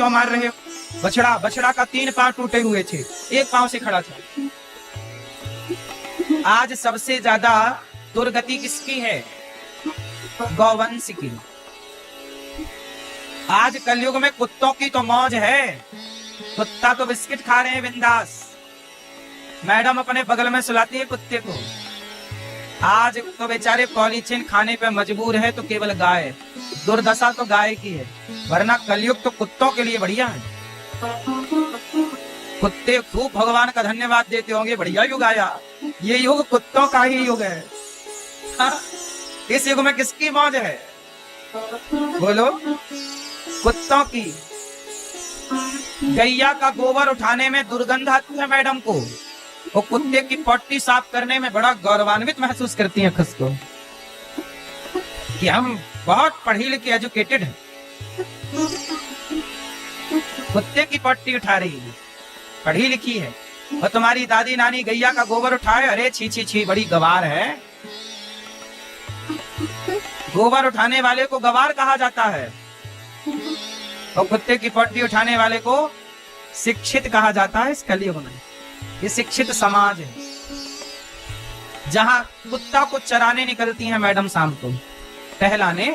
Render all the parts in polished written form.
क्यों मार रहे हो? बछड़ा बछड़ा का 3 पांव टूटे हुए थे, 1 पांव से खड़ा था। आज सबसे ज्यादा दुर्गति किसकी है? गौवंश की। आज कलयुग में कुत्तों की तो मौज है। कुत्ता तो बिस्किट खा रहे हैं बिंदास। मैडम अपने बगल में सुलाती है कुत्ते को। आज तो बेचारे पॉलीथिन खाने पे मजबूर है, तो केवल गाय। दुर्दशा तो गाय की है, वरना कलयुग तो कुत्तों के लिए बढ़िया है। कुत्ते खूब भगवान का धन्यवाद देते होंगे, बढ़िया युग आया। ये युग कुत्तों का ही युग है। हाँ? इस युग में किसकी मौज है? बोलो, कुत्तों की। गैया का गोबर उठाने में दुर्गंध आती है मैडम को, वो कुत्ते की पट्टी साफ करने में बड़ा गौरवान्वित महसूस करती हैं खुद को कि हम बहुत पढ़ी लिखी एजुकेटेड हैं। कुत्ते की पट्टी उठा रही है, पढ़ी लिखी है। और तुम्हारी दादी नानी गैया का गोबर उठाए, अरे छी छी छी, बड़ी गवार है। गोबर उठाने वाले को गवार कहा जाता है, और कुत्ते की पट्टी उठाने वाले को शिक्षित कहा जाता है। इस कलयुग में ये शिक्षित समाज है, जहां कुत्ता को चराने निकलती हैं मैडम शाम को टहलाने।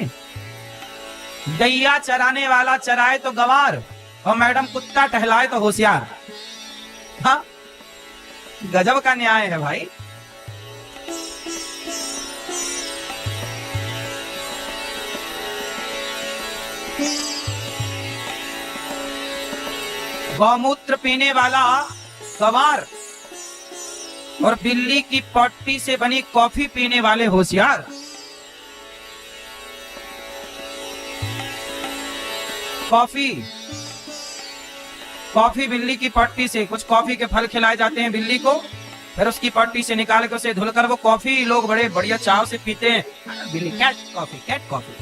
गैया चराने वाला चराए तो गवार, और मैडम कुत्ता टहलाए तो होशियार। हाँ, गजब का न्याय है भाई। गौमूत्र पीने वाला गवार, और बिल्ली की पट्टी से बनी कॉफी पीने वाले होशियार। कॉफी बिल्ली की पट्टी से, कुछ कॉफी के फल खिलाए जाते हैं बिल्ली को, फिर उसकी पट्टी से निकाल के उसे धुलकर वो कॉफी लोग बड़े बढ़िया चाव से पीते हैं। बिल्ली कैट कॉफी।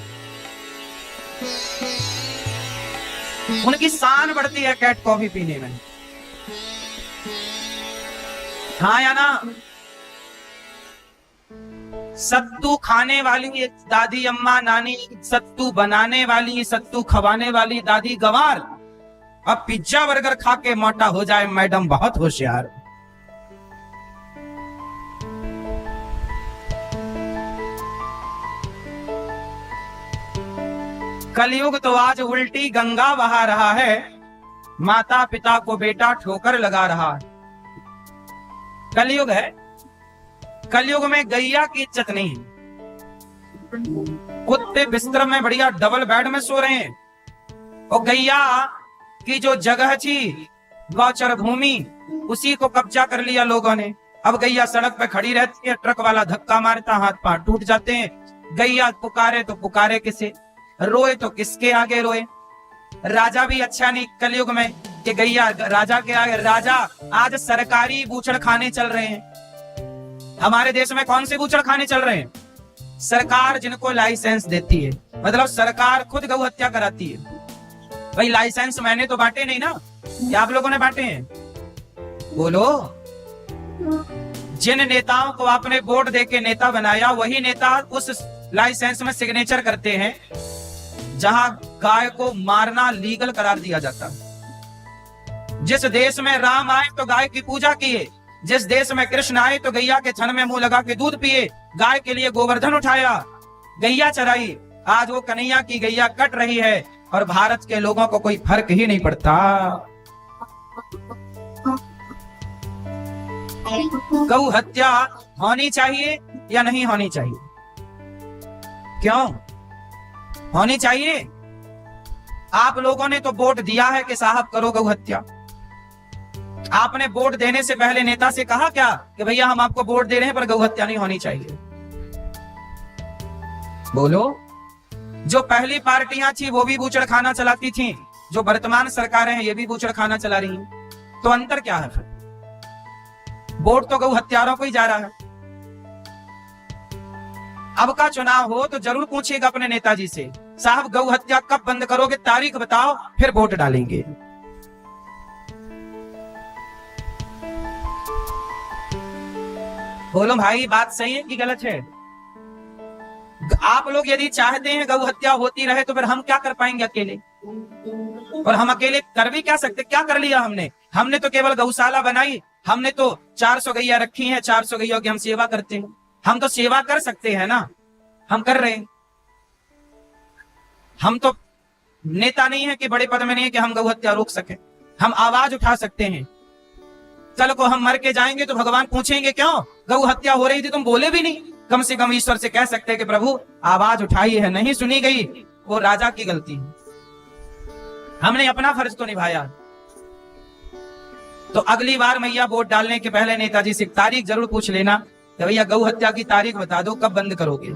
उनकी शान बढ़ती है कैट कॉफी पीने में। हाँ या ना? सत्तू खाने वाली दादी अम्मा नानी, सत्तू बनाने वाली, सत्तू खवाने वाली दादी गवार, अब पिज्जा बर्गर खा के मोटा हो जाए मैडम बहुत होशियार। कलयुग तो आज उल्टी गंगा बहा रहा है, माता पिता को बेटा ठोकर लगा रहा है। कलयुग है, कलयुग में गैया की इज्जत नहीं है। कुत्ते बिस्तर में बढ़िया डबल बेड में सो रहे हैं, और गैया की जो जगह थी गौचर भूमि, उसी को कब्जा कर लिया लोगों ने। अब गैया सड़क पे खड़ी रहती है, ट्रक वाला धक्का मारता, हाथ पांव टूट जाते हैं। गैया पुकारे तो पुकारे किसे, रोए तो किसके आगे रोए। राजा भी अच्छा नहीं कलयुग में कि गैया राजा के आगे। राजा आज सरकारी बूचड़ खाने चल रहे हैं। हमारे देश में कौन से बूचड़ खाने चल रहे हैं? सरकार जिनको लाइसेंस देती है, मतलब सरकार खुद गौ हत्या कराती है। भाई लाइसेंस मैंने तो बांटे नहीं ना, क्या आप लोगों ने बांटे हैं? बोलो। जिन नेताओं को आपने वोट देके नेता बनाया, वही नेता उस लाइसेंस में सिग्नेचर करते हैं जहां गाय को मारना लीगल करार दिया जाता है। जिस देश में राम आए तो गाय की पूजा किए, जिस देश में कृष्ण आए तो गैया के थन में मुंह लगा के दूध पिए, गाय के लिए गोवर्धन उठाया, गैया चराई। आज वो कन्हैया की गैया कट रही है और भारत के लोगों को कोई फर्क ही नहीं पड़ता। गौ हत्या होनी चाहिए या नहीं होनी चाहिए? क्यों होनी चाहिए? आप लोगों ने तो वोट दिया है कि साहब करो गौ हत्या। आपने वोट देने से पहले नेता से कहा क्या कि भैया हम आपको वोट दे रहे हैं पर गौ हत्या नहीं होनी चाहिए? बोलो। जो पहली पार्टियां थी वो भी बूचड़ खाना चलाती थी, जो वर्तमान सरकारें हैं ये भी बूचड़ खाना चला रही हैं, तो अंतर क्या है फिर? वोट तो गौ हत्यारों को ही जा रहा है। अब का चुनाव हो तो जरूर पूछिएगा अपने नेताजी से, साहब गौ हत्या कब बंद करोगे, तारीख बताओ, फिर वोट डालेंगे। बोलो भाई, बात सही है कि गलत है? आप लोग यदि चाहते हैं गौ हत्या होती रहे तो फिर हम क्या कर पाएंगे अकेले? और हम अकेले कर भी क्या सकते? क्या कर लिया हमने? हमने तो केवल गौशाला बनाई, हमने तो 400 गैया रखी हैं, 400 गैया की हम सेवा करते हैं। हम तो सेवा कर सकते हैं ना, हम कर रहे हैं। हम तो नेता नहीं है कि बड़े पद में नहीं है कि हम गौ हत्या रोक सके। हम आवाज उठा सकते हैं। कल को हम मर के जाएंगे तो भगवान पूछेंगे क्यों गौ हत्या हो रही थी, तुम बोले भी नहीं। कम से कम ईश्वर से कह सकते हैं कि प्रभु आवाज उठाई है, नहीं सुनी गई, वो राजा की गलती है, हमने अपना फर्ज तो निभाया। तो अगली बार मैया वोट डालने के पहले नेताजी से तारीख जरूर पूछ लेना कि भैया गौ हत्या की तारीख बता दो, कब बंद करोगे।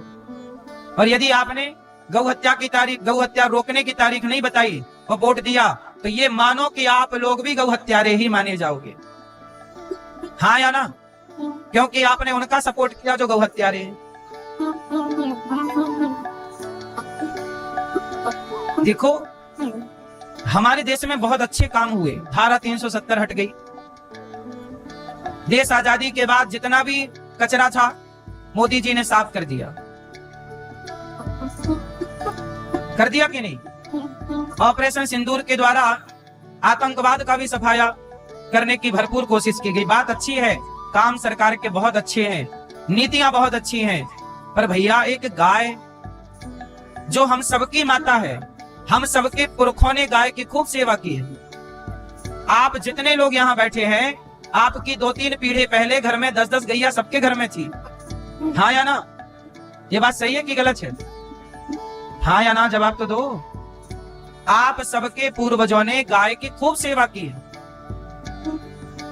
और यदि आपने गौ हत्या की तारीख, गौ हत्या रोकने की तारीख नहीं बताई और वोट दिया, तो ये मानो कि आप लोग भी गौ हत्यारे ही माने जाओगे। हाँ या ना? क्योंकि आपने उनका सपोर्ट किया जो गौ हत्यारे हैं। देखो हमारे देश में बहुत अच्छे काम हुए, धारा 370 हट गई। देश आजादी के बाद जितना भी कचरा था मोदी जी ने साफ कर दिया कि नहीं? ऑपरेशन सिंदूर के द्वारा आतंकवाद का भी सफाया करने की भरपूर कोशिश की गई। बात अच्छी है, काम सरकार के बहुत अच्छे हैं, नीतियां बहुत अच्छी हैं, पर भैया एक गाय जो हम सबकी माता है, हम सबके पुरखों ने गाय की खूब सेवा की है। आप जितने लोग यहाँ बैठे हैं, आपकी 2-3 पीढ़ी पहले घर में 10-10 गैया सबके घर में थी। हाँ या ना? ये बात सही है कि गलत है? हाँ या ना जवाब तो दो। आप सबके पूर्वजों ने गाय की खूब सेवा की है।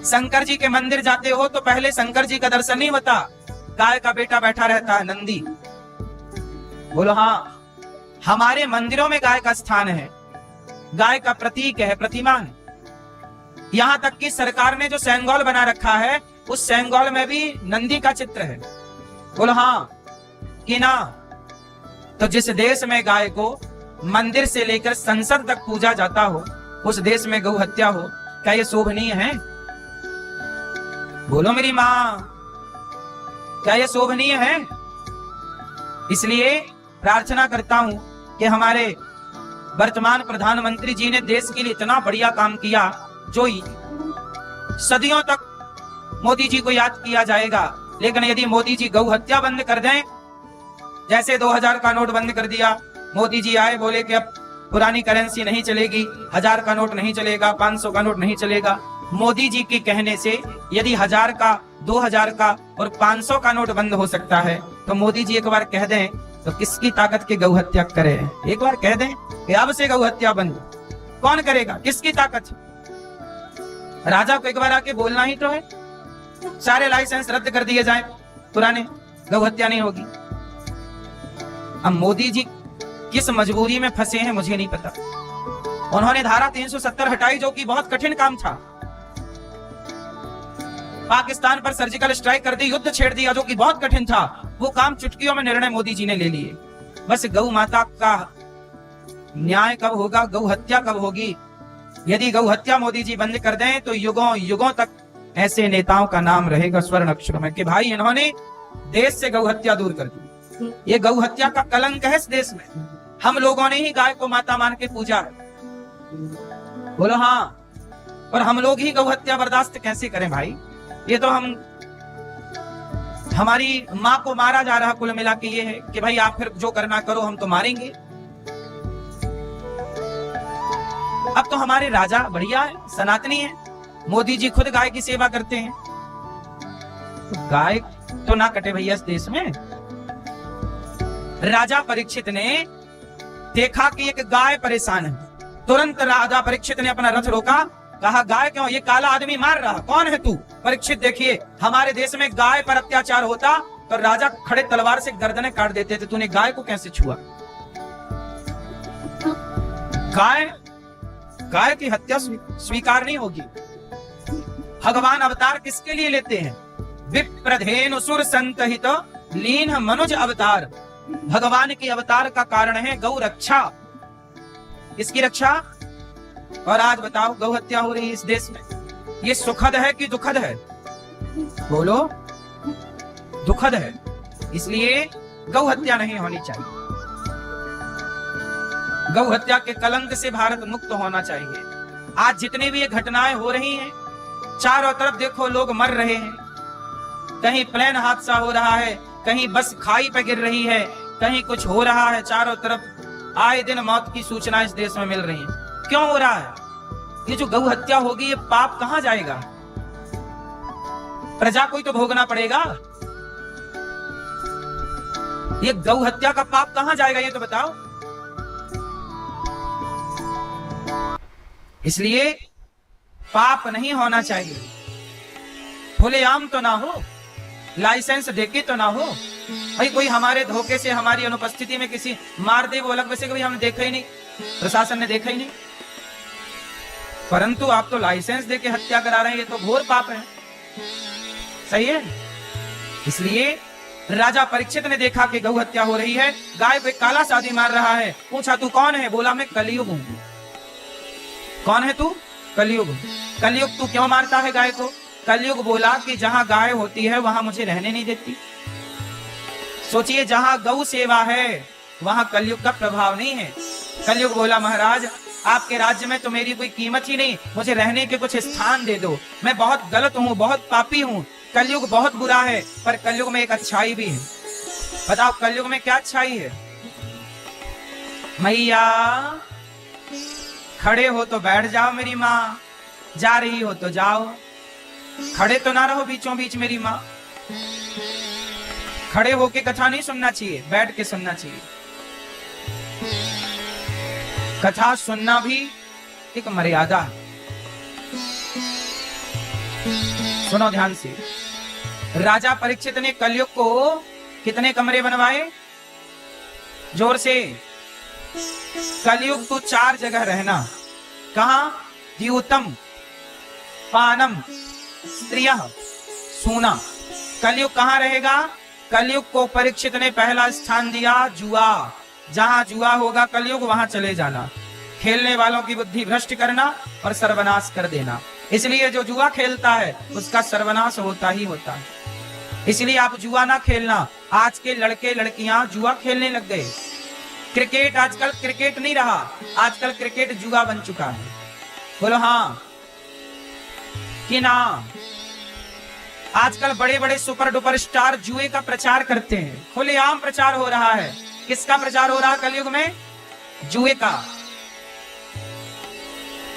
शंकर जी के मंदिर जाते हो तो पहले शंकर जी का दर्शन नहीं होता, गाय का बेटा बैठा रहता है नंदी। बोलो हाँ। हमारे मंदिरों में गाय का स्थान है, गाय का प्रतीक है, प्रतिमा है। यहां तक कि सरकार ने जो सेंगोल बना रखा है, उस सेंगोल में भी नंदी का चित्र है। बोलो हाँ कि ना? तो जिस देश में गाय को मंदिर से लेकर संसद तक पूजा जाता हो, उस देश में गौ हत्या हो, क्या ये शोभनीय है? बोलो मेरी माँ, क्या ये शोभनीय है? इसलिए प्रार्थना करता हूं कि हमारे वर्तमान प्रधानमंत्री जी ने देश के लिए इतना बढ़िया काम किया, जो सदियों तक मोदी जी को याद किया जाएगा। लेकिन यदि मोदी जी गौ हत्या बंद कर दें, जैसे 2000 का नोट बंद कर दिया, मोदी जी आए बोले कि अब पुरानी करेंसी नहीं चलेगी, 1000 का नोट नहीं चलेगा, 500 का नोट नहीं चलेगा। मोदी जी के कहने से यदि 1000 का, 2000 का और 500 का नोट बंद हो सकता है, तो मोदी जी एक बार कह दें तो किसकी ताकत के गौ हत्या करे? एक बार कह दें कि अब से गौ हत्या बंद, कौन करेगा? किसकी ताकत? राजा को एक बार आके बोलना ही तो है, सारे लाइसेंस रद्द कर दिए जाएं, पुराने, गौ हत्या नहीं होगी। अब मोदी जी किस मजबूरी में फंसे हैं मुझे नहीं पता। उन्होंने धारा 370 हटाई, जो कि बहुत कठिन काम था। पाकिस्तान पर सर्जिकल स्ट्राइक कर दी, युद्ध छेड़ दिया, जो कि बहुत कठिन था। वो काम चुटकियों में निर्णय मोदी जी ने ले लिए। बस गौ माता का न्याय कब होगा, गौ हत्या कब होगी? यदि गौ हत्या मोदी जी बंद कर दें तो युगों युगों तक ऐसे नेताओं का नाम रहेगा स्वर्ण अक्षरों में कि भाई इन्होंने देश से गौ हत्या दूर कर दी। ये गौ हत्या का कलंक है इस देश में। हम लोगों ने ही गाय को माता मान के पूजा है। बोलो हाँ। और हम लोग ही गौ हत्या बर्दाश्त कैसे करें भाई? ये तो हमारी माँ को मारा जा रहा। कुल मिला के ये है कि भाई आप फिर जो करना करो, हम तो मारेंगे। अब तो हमारे राजा बढ़िया है, सनातनी है, मोदी जी खुद गाय की सेवा करते हैं। तो गाय तो ना कटे भैया इस देश में। राजा परीक्षित ने देखा कि एक गाय परेशान है, तुरंत राजा परीक्षित ने अपना रथ रोका, कहा गाय क्यों, ये काला आदमी मार रहा, कौन है तू? परीक्षित देखिए, हमारे देश में गाय पर अत्याचार होता तो राजा खड़े तलवार से गर्दनें काट देते थे, तूने गाय को कैसे छुआ? गाय की हत्या स्वीकार नहीं होगी। भगवान अवतार किसके लिए लेते हैं? विप्रधेनु सुर संतहित लीन मनुज अवतार। भगवान के अवतार का कारण है गौ रक्षा, इसकी रक्षा। और आज बताओ गौ हत्या हो रही है इस देश में, ये सुखद है कि दुखद है? बोलो, दुखद है। इसलिए गौ हत्या नहीं होनी चाहिए। गौ हत्या के कलंक से भारत मुक्त होना चाहिए। आज जितनी भी ये घटनाएं हो रही हैं, चारों तरफ देखो लोग मर रहे हैं, कहीं प्लेन हादसा हो रहा है, कहीं बस खाई पे गिर रही है, कहीं कुछ हो रहा है, चारों तरफ आए दिन मौत की सूचना इस देश में मिल रही है। क्यों हो रहा है? ये जो गौ हत्या होगी, ये पाप कहां जाएगा? प्रजा को ही तो भोगना पड़ेगा। ये गौ हत्या का पाप कहां जाएगा, ये तो बताओ। इसलिए पाप नहीं होना चाहिए। खुलेआम तो ना हो, लाइसेंस देके तो ना हो। भाई कोई हमारे धोखे से हमारी अनुपस्थिति में किसी मार दे, वो अलग वैसे कभी हमने देखा ही नहीं, प्रशासन ने देखा ही नहीं। परंतु आप तो लाइसेंस देके हत्या करा रहे हैं, ये तो घोर पाप है। सही है। इसलिए राजा परीक्षित ने देखा कि गौ हत्या हो रही है, गाय को काला शादी मार रहा है। पूछा तू कौन है? बोला मैं कलयुग हूं। कौन है तू? कलयुग। कलयुग तू क्यों मारता है गाय को? कलयुग बोला कि जहां गाय होती है वहां मुझे रहने नहीं देती। सोचिए, जहां गौ सेवा है वहां कलयुग का प्रभाव नहीं है। कलयुग बोला महाराज आपके राज्य में तो मेरी कोई कीमत ही नहीं, मुझे रहने के कुछ स्थान दे दो। मैं बहुत गलत हूँ, बहुत पापी हूँ। कलयुग बहुत बुरा है, पर कलयुग में एक अच्छाई भी है। बताओ कलयुग में क्या अच्छाई है? मैया खड़े हो तो बैठ जाओ मेरी माँ, जा रही हो तो जाओ, खड़े तो ना रहो बीचों बीच मेरी माँ। खड़े होके कथा नहीं सुनना चाहिए, बैठ के सुनना चाहिए। कथा सुनना भी एक मर्यादा है। सुनो ध्यान से। राजा परीक्षित ने कलयुग को कितने कमरे बनवाए? जोर से। कलयुग तो 4 जगह रहना। कहां? द्यूतम, पानम, स्त्रियः, सूना। कलयुग कहां रहेगा? कलयुग को परीक्षित ने पहला स्थान दिया जुआ। जहां जुआ होगा कलयुग वहां चले जाना, खेलने वालों की बुद्धि भ्रष्ट करना और सर्वनाश कर देना। इसलिए जो जुआ खेलता है उसका सर्वनाश होता ही होता है। इसलिए आप जुआ ना खेलना। आज के लड़के लड़कियां जुआ खेलने लग गए। क्रिकेट आजकल क्रिकेट नहीं रहा, आजकल क्रिकेट जुआ बन चुका है। बोलो हाँ कि ना? आजकल बड़े बड़े सुपर डुपर स्टार जुए का प्रचार करते हैं, खुलेआम प्रचार हो रहा है। किसका प्रचार हो रहा है कलयुग में? जुए का।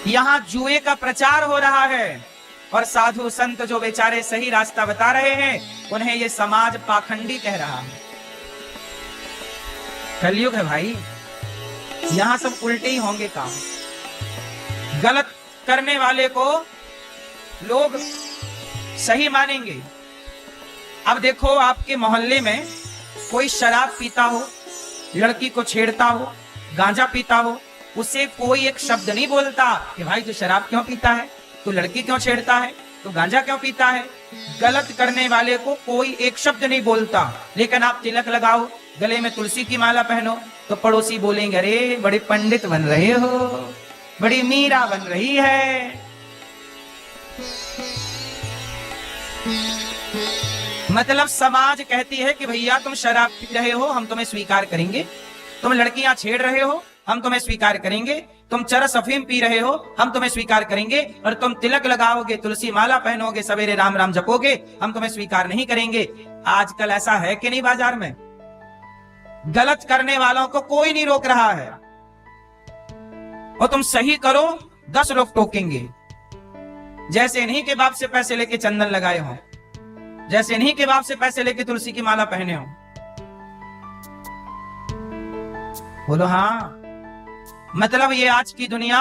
यहां जुए का प्रचार हो रहा है और साधु संत जो बेचारे सही रास्ता बता रहे हैं उन्हें ये समाज पाखंडी कह रहा है। कलयुग है भाई, यहां सब उल्टे ही होंगे काम। गलत करने वाले को लोग सही मानेंगे। अब देखो आपके मोहल्ले में कोई शराब पीता हो, लड़की को छेड़ता हो, गांजा पीता हो, उसे कोई एक शब्द नहीं बोलता कि भाई तू शराब क्यों पीता है, तू लड़की क्यों छेड़ता है, तू गांजा क्यों पीता है। गलत करने वाले को कोई एक शब्द नहीं बोलता। लेकिन आप तिलक लगाओ, गले में तुलसी की माला पहनो तो पड़ोसी बोलेंगे अरे बड़े पंडित बन रहे हो, बड़ी मीरा बन रही है। मतलब समाज कहती है कि भैया तुम शराब पी रहे हो हम तुम्हें स्वीकार करेंगे, तुम लड़कियां छेड़ रहे हो हम तुम्हें स्वीकार करेंगे, तुम चरस अफीम पी रहे हो हम तुम्हें स्वीकार करेंगे, और तुम तिलक लगाओगे, तुलसी माला पहनोगे, सवेरे राम राम जपोगे, हम तुम्हें स्वीकार नहीं करेंगे। आजकल ऐसा है कि नहीं? बाजार में गलत करने वालों को कोई नहीं रोक रहा है, और तुम सही करो 10 लोग टोकेंगे। जैसे इन्हीं के बाप से पैसे लेके चंदन लगाए हो, जैसे इन्हीं के बाप से पैसे लेके तुलसी की माला पहने हो। बोलो हाँ। मतलब ये आज की दुनिया,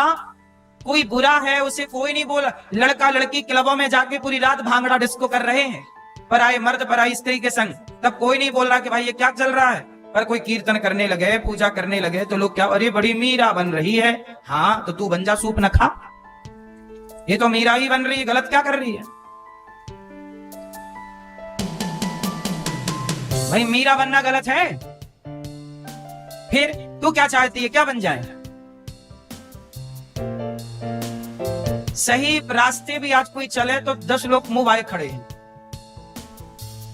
कोई बुरा है उसे कोई नहीं बोला। लड़का लड़की क्लबों में जाके पूरी रात भांगड़ा डिस्को कर रहे हैं, पराये मर्द पराई स्त्री के संग, तब कोई नहीं बोल रहा कि भाई ये क्या चल रहा है। पर कोई कीर्तन करने लगे, पूजा करने लगे तो लोग क्या, अरे बड़ी मीरा बन रही है। हाँ तो तू बन जा, सूप न खा, ये तो मीरा ही बन रही है, गलत क्या कर रही है भाई? मीरा बनना गलत है, फिर तू क्या चाहती है, क्या बन जाए? सही रास्ते भी आज कोई चले तो 10 लोग मुंह भाए खड़े हैं,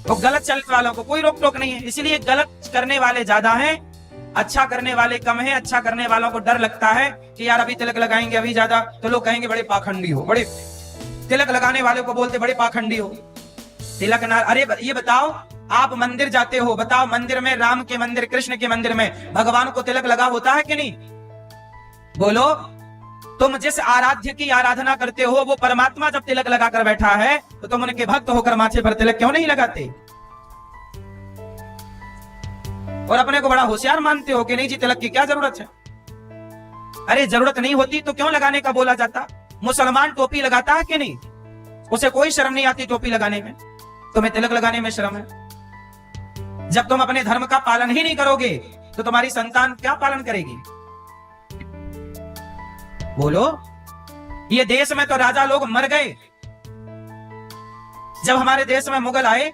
तो गलत चलने वालों को कोई रोक टोक नहीं है। इसलिए गलत करने वाले ज्यादा हैं अच्छा करने वाले कम है। अच्छा करने वालों को डर लगता है कि यार अभी तिलक लगाएंगे अभी ज्यादा तो लोग कहेंगे बड़े पाखंडी हो, बड़े तिलक लगाने वाले को बोलते बड़े पाखंडी हो। तिलक ना, अरे ये बताओ आप मंदिर जाते हो, बताओ मंदिर में, राम के मंदिर, कृष्ण के मंदिर में भगवान को तिलक लगा होता है कि नहीं? बोलो। तुम जिस आराध्य की आराधना करते हो वो परमात्मा जब तिलक लगाकर बैठा है तो तुम उनके भक्त होकर माथे पर तिलक क्यों नहीं लगाते? और अपने को बड़ा होशियार मानते हो कि नहीं जी तिलक की क्या जरूरत है। अरे जरूरत नहीं होती तो क्यों लगाने का बोला जाता? मुसलमान टोपी लगाता है कि नहीं? उसे कोई शर्म नहीं आती टोपी लगाने में, तुम्हें तिलक लगाने में शर्म है। जब तुम अपने धर्म का पालन ही नहीं करोगे तो तुम्हारी संतान क्या पालन करेगी? बोलो। ये देश में तो राजा लोग मर गए। जब हमारे देश में मुगल आए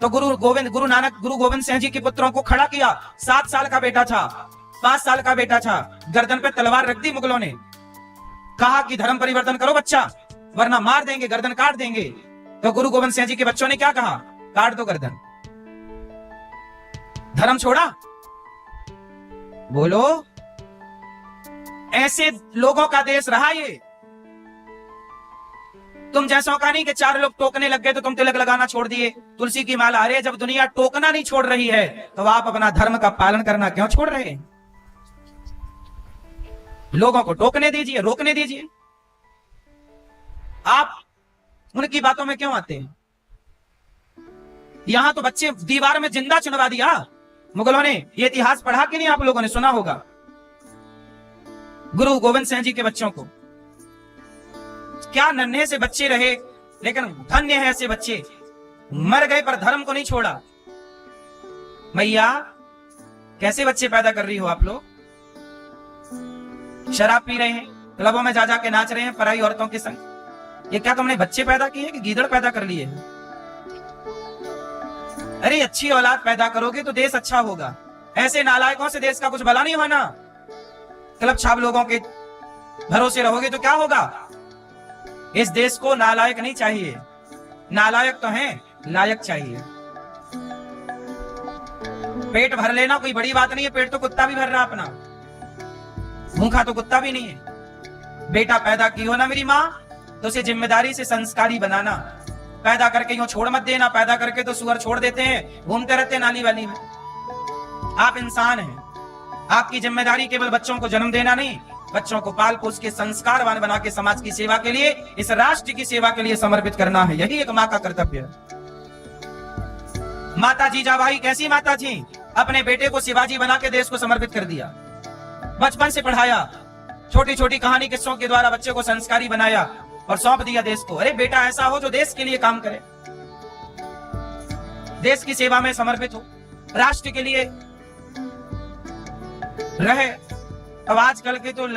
तो गुरु नानक, गुरु गोविंद सिंह जी के पुत्रों को खड़ा किया। 7 साल का बेटा था, 5 साल का बेटा था, गर्दन पे तलवार रख दी मुगलों ने। कहा कि धर्म परिवर्तन करो बच्चा, वरना मार देंगे, गर्दन काट देंगे। तो गुरु गोविंद सिंह जी के बच्चों ने क्या कहा? काट दो गर्दन। धर्म छोड़ा? बोलो। ऐसे लोगों का देश रहा ये। तुम जैसों का नहीं कि 4 लोग टोकने लग गए तो तुम तिलक लगाना छोड़ दिए, तुलसी की माला। अरे जब दुनिया टोकना नहीं छोड़ रही है तो आप अपना धर्म का पालन करना क्यों छोड़ रहे हैं? लोगों को टोकने दीजिए, रोकने दीजिए। आप उनकी बातों में क्यों आते हैं? यहां तो बच्चे दीवार में जिंदा चुनवा दिया मुगलों ने। ये इतिहास पढ़ा कि नहीं? आप लोगों ने सुना होगा। गुरु गोविंद सिंह जी के बच्चों को क्या नन्हे से बच्चे रहे, लेकिन धन्य है ऐसे बच्चे, मर गए पर धर्म को नहीं छोड़ा। मैया कैसे बच्चे पैदा कर रही हो आप लोग? शराब पी रहे हैं, क्लबों में जा जाके नाच रहे हैं पराई औरतों के संग। ये क्या तुमने बच्चे पैदा किए कि गीदड़ पैदा कर लिए? अरे अच्छी औलाद पैदा करोगे तो देश अच्छा होगा। ऐसे नालायकों से देश का कुछ भला नहीं होना। क्लब छाप लोगों के भरोसे रहोगे तो क्या होगा? इस देश को नालायक नहीं चाहिए। नालायक तो हैं, लायक चाहिए। पेट भर लेना कोई बड़ी बात नहीं है। पेट तो कुत्ता भी भर रहा अपना, भूखा तो कुत्ता भी नहीं है। बेटा पैदा की हो ना मेरी माँ तो उसे जिम्मेदारी से संस्कारी बनाना। पैदा करके यूं छोड़ मत देना। पैदा करके तो सुअर छोड़ देते हैं, घूमते रहते हैं नाली वाली में। आप इंसान हैं, आपकी जिम्मेदारी केवल बच्चों को जन्म देना नहीं, बच्चों को पाल पोस के संस्कारवान बना के समाज की सेवा के लिए, इस राष्ट्र की सेवा के लिए समर्पित करना है। यही एक माँ का कर्तव्य है। माता जीजाबाई कैसी माता थी? अपने बेटे को शिवाजी बना के देश को समर्पित कर दिया। बचपन से पढ़ाया, छोटी छोटी कहानी किस्सों के द्वारा बच्चे को संस्कारी बनाया और सौंप दिया देश को। अरे बेटा ऐसा हो जो देश के लिए काम करे, देश की सेवा में समर्पित हो, राष्ट्र के लिए रहे। अब आजकल के तो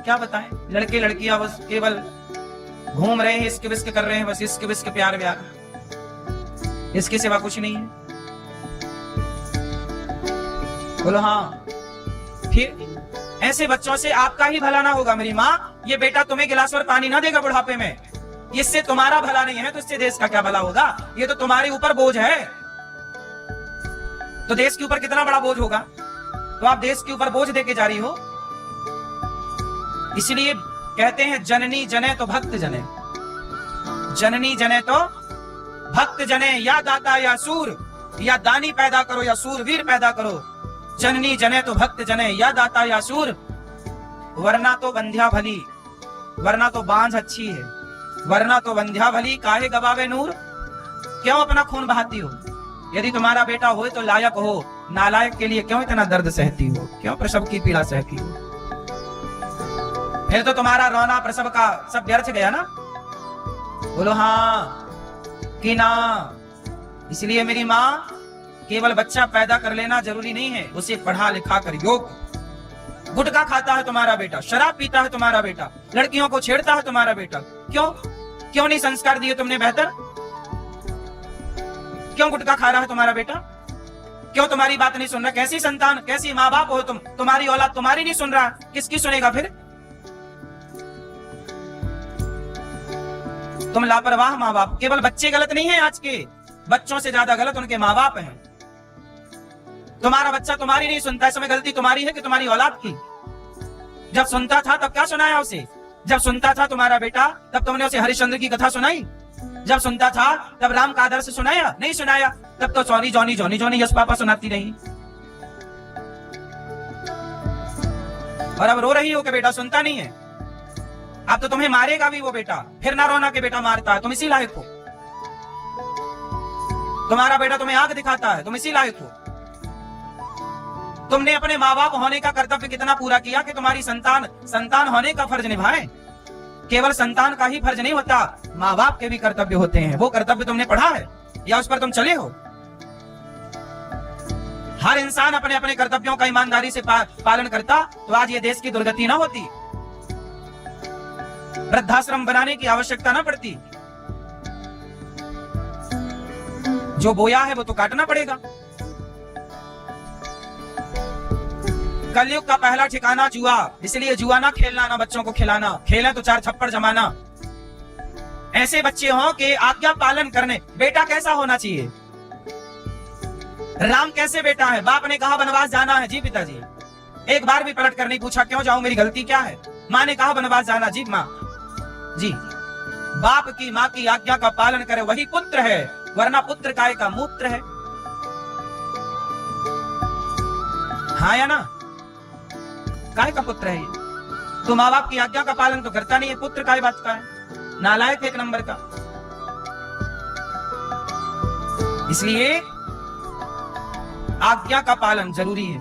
क्या बताएं, लड़के लड़कियां बस केवल घूम रहे हैं, इश्क विस्क कर रहे हैं, बस इश्क विस्क प्यार व्यार, इसके सिवा कुछ नहीं है। बोलो हाँ। फिर ऐसे बच्चों से आपका ही भला ना होगा मेरी माँ। ये बेटा तुम्हें गिलास और पानी ना देगा बुढ़ापे में, इससे तुम्हारा भला नहीं है तो इससे देश का क्या भला होगा? ये तो तुम्हारे ऊपर बोझ है। तो देश के ऊपर कितना बड़ा बोझ होगा? तो आप देश के ऊपर बोझ देके जा रही हो। इसलिए कहते हैं जननी जने तो भक्त जने, जननी जने तो भक्त जने। या दाता या सूर, या दानी पैदा करो या सूरवीर पैदा करो। जननी जने तो भक्त जने, या दाता या सूर, वरना तो बंध्या भली, वरना तो बांझ अच्छी है, वरना तो बंध्या भली, काहे गवावे नूर। क्यों अपना खून बहाती हो? यदि तुम्हारा बेटा हो तो लायक हो, नालायक के लिए क्यों इतना दर्द सहती हो? क्यों प्रसव की पीड़ा सहती हो? फिर तो तुम्हारा रोना प्रसव का सब व्यर्थ गया ना। बोलो हाँ कि ना। इसलिए मेरी माँ, केवल बच्चा पैदा कर लेना जरूरी नहीं है, उसे पढ़ा लिखा कर योग। गुटखा खाता है तुम्हारा बेटा, शराब पीता है तुम्हारा बेटा, लड़कियों को छेड़ता है तुम्हारा बेटा, क्यों नहीं संस्कार दिए तुमने बेहतर? क्यों गुटखा खा रहा है तुम्हारा बेटा? क्यों तुम्हारी बात नहीं सुन रहा? कैसी संतान, कैसी माँ बाप हो तुम? तुम्हारी औलाद तुम्हारी नहीं सुन रहा, किसकी सुनेगा फिर? तुम लापरवाह माँ बाप। केवल बच्चे गलत नहीं है, आज के बच्चों से ज्यादा गलत उनके माँ बाप हैं। तुम्हारा बच्चा तुम्हारी नहीं सुनता, इसमें गलती तुम्हारी है कि तुम्हारी औलाद की? जब सुनता था तब क्या सुनाया उसे? जब सुनता था तुम्हारा बेटा तब तुमने उसे हरिश्चंद्र की कथा सुनाई? जब सुनता था तब राम का आदर्श सुनाया? नहीं सुनाया। तब तो Johnny Johnny Johnny Johnny yes papa सुनाती रही। और अब रो रही हो कि बेटा सुनता नहीं है। अब तो तुम्हें मारेगा भी वो बेटा, फिर ना रोना कि बेटा मारता है, तुम इसी लायक हो। तुम्हारा बेटा तुम्हें आंख दिखाता है, तुम इसी लायक हो। तुमने अपने माँ बाप होने का कर्तव्य कितना पूरा किया कि तुम्हारी संतान होने का फर्ज निभाए। केवल संतान का ही फर्ज नहीं होता, माँ बाप के भी कर्तव्य होते हैं। वो कर्तव्य तुमने पढ़ा है या उस पर तुम चले हो? हर इंसान अपने अपने कर्तव्यों का ईमानदारी से पालन करता तो आज ये देश की दुर्गति ना होती, वृद्धाश्रम बनाने की आवश्यकता ना पड़ती। जो बोया है वो तो काटना पड़ेगा। कलयुग का पहला ठिकाना जुआ, इसलिए जुआ ना खेलना, ना बच्चों को खिलाना। खेलें तो 4 थप्पड़ जमाना। ऐसे बच्चे हों कि आज्ञा पालन करने। बेटा कैसा होना चाहिए? राम कैसे बेटा है? बाप ने कहा वनवास जाना है, जी पिताजी। एक बार भी पलट कर नहीं पूछा क्यों जाऊं, मेरी गलती क्या है? माँ ने कहा वनवास जाना, जी माँ जी। बाप की माँ की आज्ञा का पालन करे वही पुत्र है, वरना पुत्र काय का मूत्र है। हाँ या ना? काय का पुत्र है ये? तो माँ बाप की आज्ञा का पालन तो करता नहीं है, पुत्र काय बात का है? नालायक एक नंबर का। इसलिए आज्ञा का पालन जरूरी है।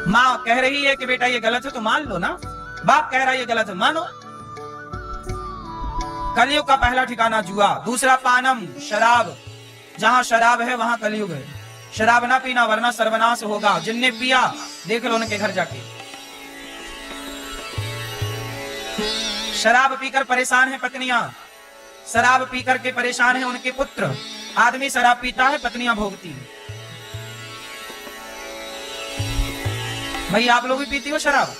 माँ कह रही है कि बेटा ये गलत है तो मान लो ना, बाप कह रहा है ये गलत है, मानो। कलयुग का पहला ठिकाना जुआ। दूसरा पानम, शराब। जहां शराब है वहां कलयुग है। शराब ना पीना वरना सर्वनाश होगा। जिनने पिया देख लो उनके घर जाके। शराब पीकर परेशान है पत्नियां, शराब पीकर के परेशान है उनके पुत्र। आदमी शराब पीता है, पत्नियां भोगती है। भाई आप लोग भी पीती हो शराब?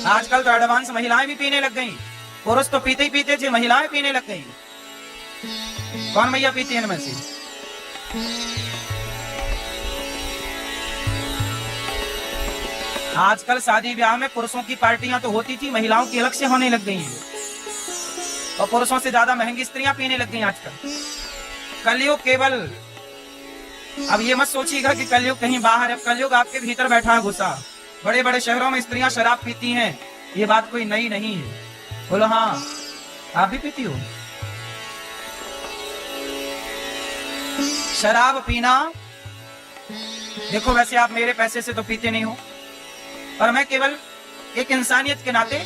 आजकल तो एडवांस महिलाएं भी पीने लग गई। पुरुष तो पीते ही पीते थे, महिलाएं पीने लग गई। कौन भैया पीती है इनमें से? आजकल शादी ब्याह में पुरुषों की पार्टियां तो होती थी, महिलाओं की अलग से होने लग गई हैं। और पुरुषों से ज्यादा महंगी स्त्रियां पीने लग गई आजकल। कलयुग केवल, अब ये मत सोचिएगा कि कलयुग कहीं बाहर है, कलयुग आपके भीतर बैठा है घुसा। बड़े बड़े शहरों में स्त्रियां शराब पीती हैं, ये बात कोई नई नहीं है। बोलो हाँ, आप भी पीती हो शराब पीना? देखो वैसे आप मेरे पैसे से तो पीते नहीं हो, पर मैं केवल एक इंसानियत के नाते,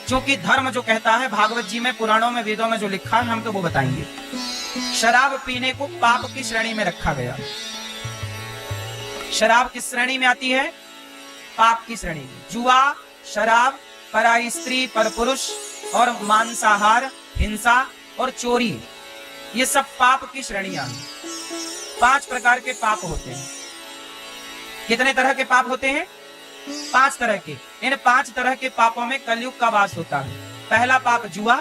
जो कि धर्म जो कहता है, भागवत जी में, पुराणों में, वेदों में जो लिखा है, हम तो वो बताएंगे। शराब पीने को पाप की श्रेणी में रखा गया। शराब किस श्रेणी में आती है? पाप की श्रेणी में। जुआ, शराब, पराई स्त्री, परपुरुष और मांसाहार, हिंसा और चोरी, ये सब पाप की श्रेणियां हैं। 5 प्रकार के पाप होते हैं। कितने तरह के पाप होते हैं? 5 तरह के। इन 5 तरह के पापों में कलयुग का वास होता है। पहला पाप जुआ,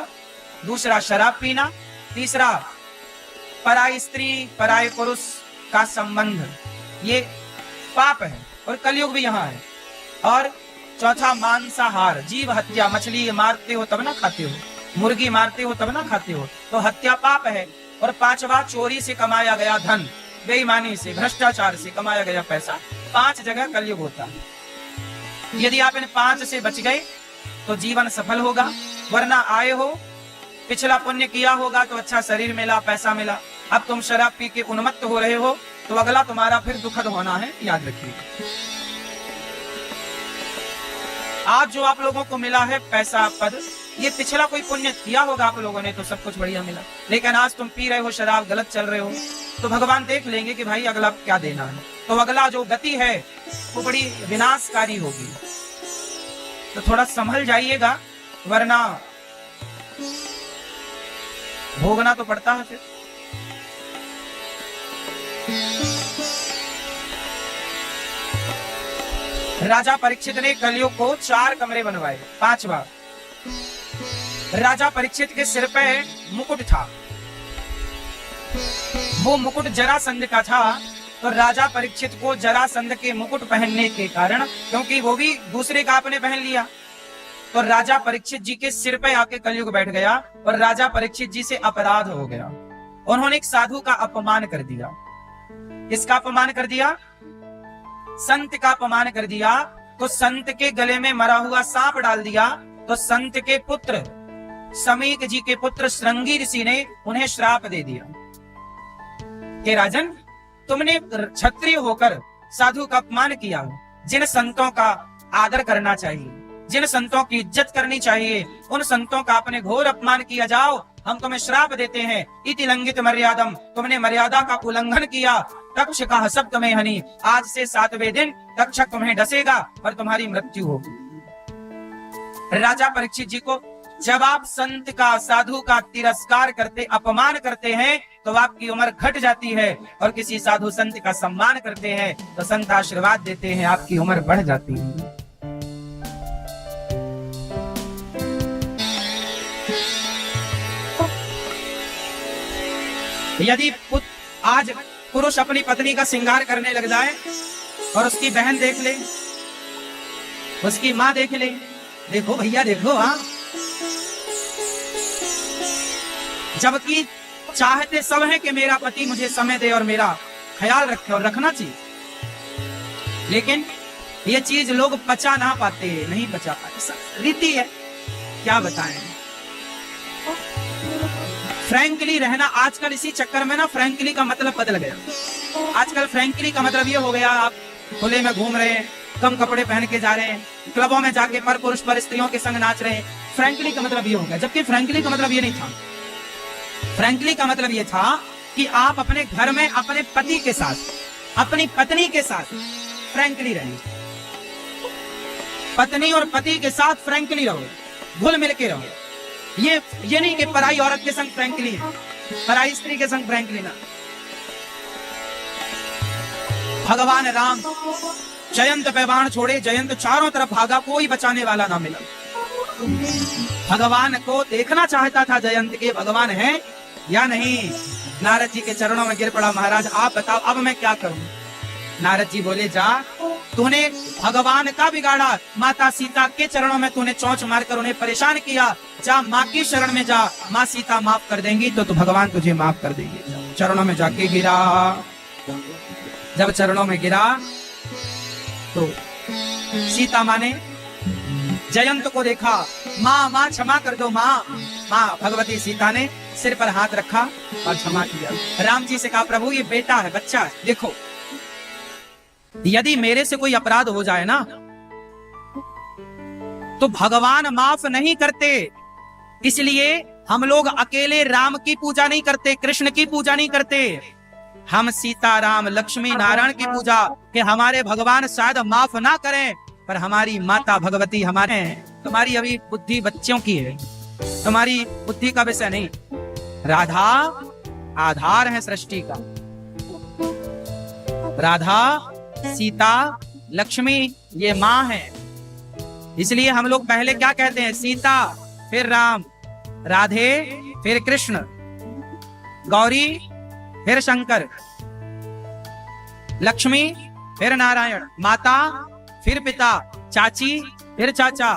दूसरा शराब पीना, तीसरा पराई स्त्री, पराये पुरुष का संबंध, ये पाप है और कलयुग भी यहाँ है। और चौथा मांसाहार, जीव हत्या, मछली मारते हो तब ना खाते हो, मुर्गी मारते हो तब ना खाते हो, तो हत्या पाप है। और 5वां चोरी से कमाया गया धन, बेईमानी से, भ्रष्टाचार से कमाया गया पैसा। 5 जगह कलयुग होता है। यदि आप इन 5 से बच गए तो जीवन सफल होगा, वरना आए हो, पिछला पुण्य किया होगा तो अच्छा शरीर मिला, पैसा मिला। अब तुम शराब पी के उन्मत्त हो रहे हो तो अगला तुम्हारा फिर दुखद होना है, याद रखिए। आज जो आप लोगों को मिला है पैसा, पद, ये पिछला कोई पुण्य किया होगा आप लोगों ने तो सब कुछ बढ़िया मिला। लेकिन आज तुम पी रहे हो शराब, गलत चल रहे हो, तो भगवान देख लेंगे कि भाई अगला क्या देना है। तो अगला जो गति है वो बड़ी विनाशकारी होगी। तो थोड़ा संभल जाइएगा, वरना भोगना तो पड़ता है फिर। राजा परीक्षित ने कलयुग को 4 कमरे बनवाए। 5वां, राजा परीक्षित के सिर पे मुकुट था। वो मुकुट जरासंध का था तो राजा परीक्षित को जरासंध के मुकुट पहनने के कारण, क्योंकि वो भी दूसरे का आपने पहन लिया, तो राजा परीक्षित जी के सिर पे आके कलयुग बैठ गया और राजा परीक्षित जी से अपराध हो गया। उन्होंने एक साधु का अपमान कर दिया। किसका अपमान कर दिया? संत का अपमान कर दिया। तो संत के गले में मरा हुआ सांप डाल दिया। तो संत के पुत्र समीक जी के पुत्र श्रृंगी ऋषि ने उन्हें श्राप दे दिया कि राजन, तुमने क्षत्रिय होकर साधु का अपमान किया। जिन संतों का आदर करना चाहिए, जिन संतों की इज्जत करनी चाहिए, उन संतों का अपने घोर अपमान किया। जाओ, हम तुम्हें श्राप देते हैं। इति लंघित मर्यादम, तुमने मर्यादा का उल्लंघन किया। तक्ष का हसब तुम्हें हनी, आज से 7वें दिन तक्षक तुम्हें डसेगा और तुम्हारी मृत्यु होगी। राजा परीक्षित जी को जब आप संत का, साधु का तिरस्कार करते, अपमान करते हैं, तो आपकी उम्र घट जाती है, और किसी साधु संत का सम्मान करते हैं तो संत आशीर्वाद देते हैं, आपकी उम्र बढ़ जाती है। यदि आज पुरुष अपनी पत्नी का श्रृंगार करने लग जाए और उसकी बहन देख ले, उसकी माँ देख ले, देखो भैया देखो, हाँ, जबकि चाहते सब हैं कि मेरा पति मुझे समय दे और मेरा ख्याल रखे, और रखना चाहिए, लेकिन ये चीज लोग पचा ना पाते, नहीं पचा पाते, रीति है, क्या बताएं। फ्रैंकली रहना आजकल, इसी चक्कर में ना फ्रैंकली का मतलब बदल गया। आजकल फ्रैंकली का मतलब ये हो गया, आप खुले में घूम रहे हैं, कम कपड़े पहन के जा रहे हैं, क्लबों में जाके पर पुरुष पर स्त्रियों के संग नाच रहे हैं। फ्रैंकली का मतलब ये हो गया, जबकि फ्रैंकली का मतलब ये नहीं था। फ्रैंकली का मतलब ये था कि आप अपने घर में अपने पति के साथ, अपनी पत्नी के साथ फ्रैंकली रहें। पत्नी और पति के साथ फ्रैंकली रहो, घुल मिल के रहो। ये नहीं कि पराई औरत के संग फ्रैंकली है, पराई स्त्री के संग फ्रैंकली ना। भगवान राम जयंत पे बाण छोड़े, जयंत चारों तरफ भागा, कोई बचाने वाला ना मिला। भगवान को देखना चाहता था जयंत के भगवान है या नहीं। नारद जी के चरणों में गिर पड़ा, महाराज आप बताओ अब मैं क्या करूं। नारद जी बोले, जा, तूने भगवान का बिगाड़ा, माता सीता के चरणों में तूने चोंच मारकर उन्हें परेशान किया, जा माँ की शरण में जा, माँ सीता माफ कर देंगी तो भगवान तुझे माफ कर देंगे। चरणों में जाके गिरा। जब चरणों में गिरा तो सीता माँ ने जयंत को देखा, माँ माँ क्षमा कर दो माँ। माँ भगवती सीता ने सिर पर हाथ रखा और क्षमा किया। राम जी से कहा, प्रभु ये बेटा है, बच्चा है, देखो यदि मेरे से कोई अपराध हो जाए ना तो भगवान माफ नहीं करते, इसलिए हम लोग अकेले राम की पूजा नहीं करते, कृष्ण की पूजा नहीं करते, हम सीता राम लक्ष्मी नारायण की पूजा, कि हमारे भगवान शायद माफ ना करें, पर हमारी माता भगवती हमारे। तुम्हारी अभी बुद्धि बच्चों की है, तुम्हारी बुद्धि का विषय नहीं। राधा आधार है सृष्टि का, राधा सीता लक्ष्मी ये माँ है। इसलिए हम लोग पहले क्या कहते हैं, सीता फिर राम, राधे फिर कृष्ण, गौरी फिर शंकर, लक्ष्मी फिर नारायण, माता फिर पिता, चाची फिर चाचा,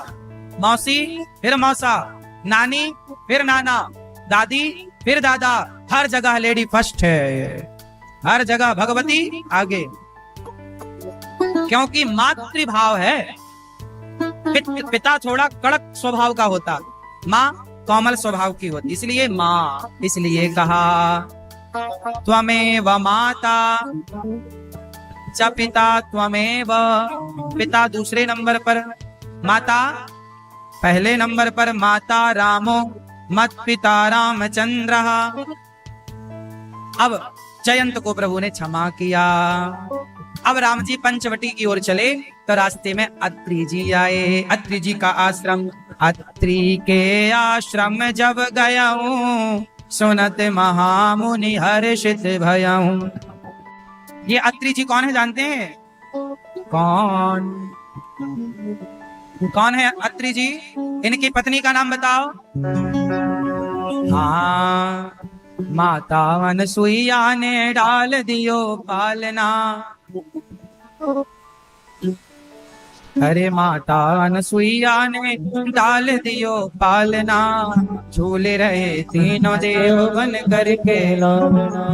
मौसी फिर मौसा, नानी फिर नाना, दादी फिर दादा। हर जगह लेडी फर्स्ट है, हर जगह भगवती आगे, क्योंकि मातृभाव है। पिता थोड़ा कड़क स्वभाव का होता, माँ कोमल स्वभाव की होती, इसलिए माँ। इसलिए कहा त्वमेव माता च पिता त्वमेव, पिता दूसरे नंबर पर, माता पहले नंबर पर। माता रामो मत पिता रामचंद्र। अब जयंत को प्रभु ने क्षमा किया। अब राम जी पंचवटी की ओर चले तो रास्ते में अत्रि जी आए। अत्रि जी का आश्रम, अत्रि के आश्रम जब गया हूँ, सुनत महामुनि हर्षित भया हूँ। ये अत्रि जी कौन है जानते हैं? कौन है अत्रि जी? इनकी पत्नी का नाम बताओ। हाँ, माता अनसुईया ने डाल दियो पालना। अरे माता अनसुईया ने डाल दियो पालना, झूले रहे तीनों देव बन करके लालना।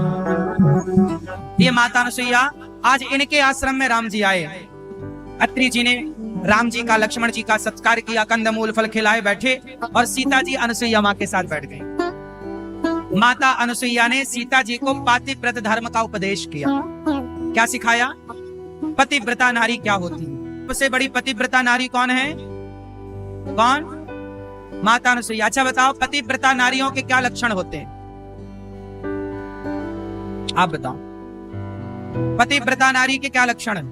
ये माता अनसुईया, आज इनके आश्रम में राम जी आए। अत्रि जी ने राम जी का, लक्ष्मण जी का सत्कार किया, कंदमूल फल खिलाए, बैठे, और सीता जी अनसुईया माँ के साथ बैठ गई। माता अनसुईया ने सीता जी को पातिव्रत धर्म का उपदेश किया। क्या सिखाया? पतिव्रता नारी क्या होती है। सबसे बड़ी पतिव्रता नारी कौन है? कौन? माता अनसुईया। अच्छा बताओ, पतिव्रता नारियों के क्या लक्षण होते हैं? आप बताओ, पतिव्रता नारी के क्या लक्षण है?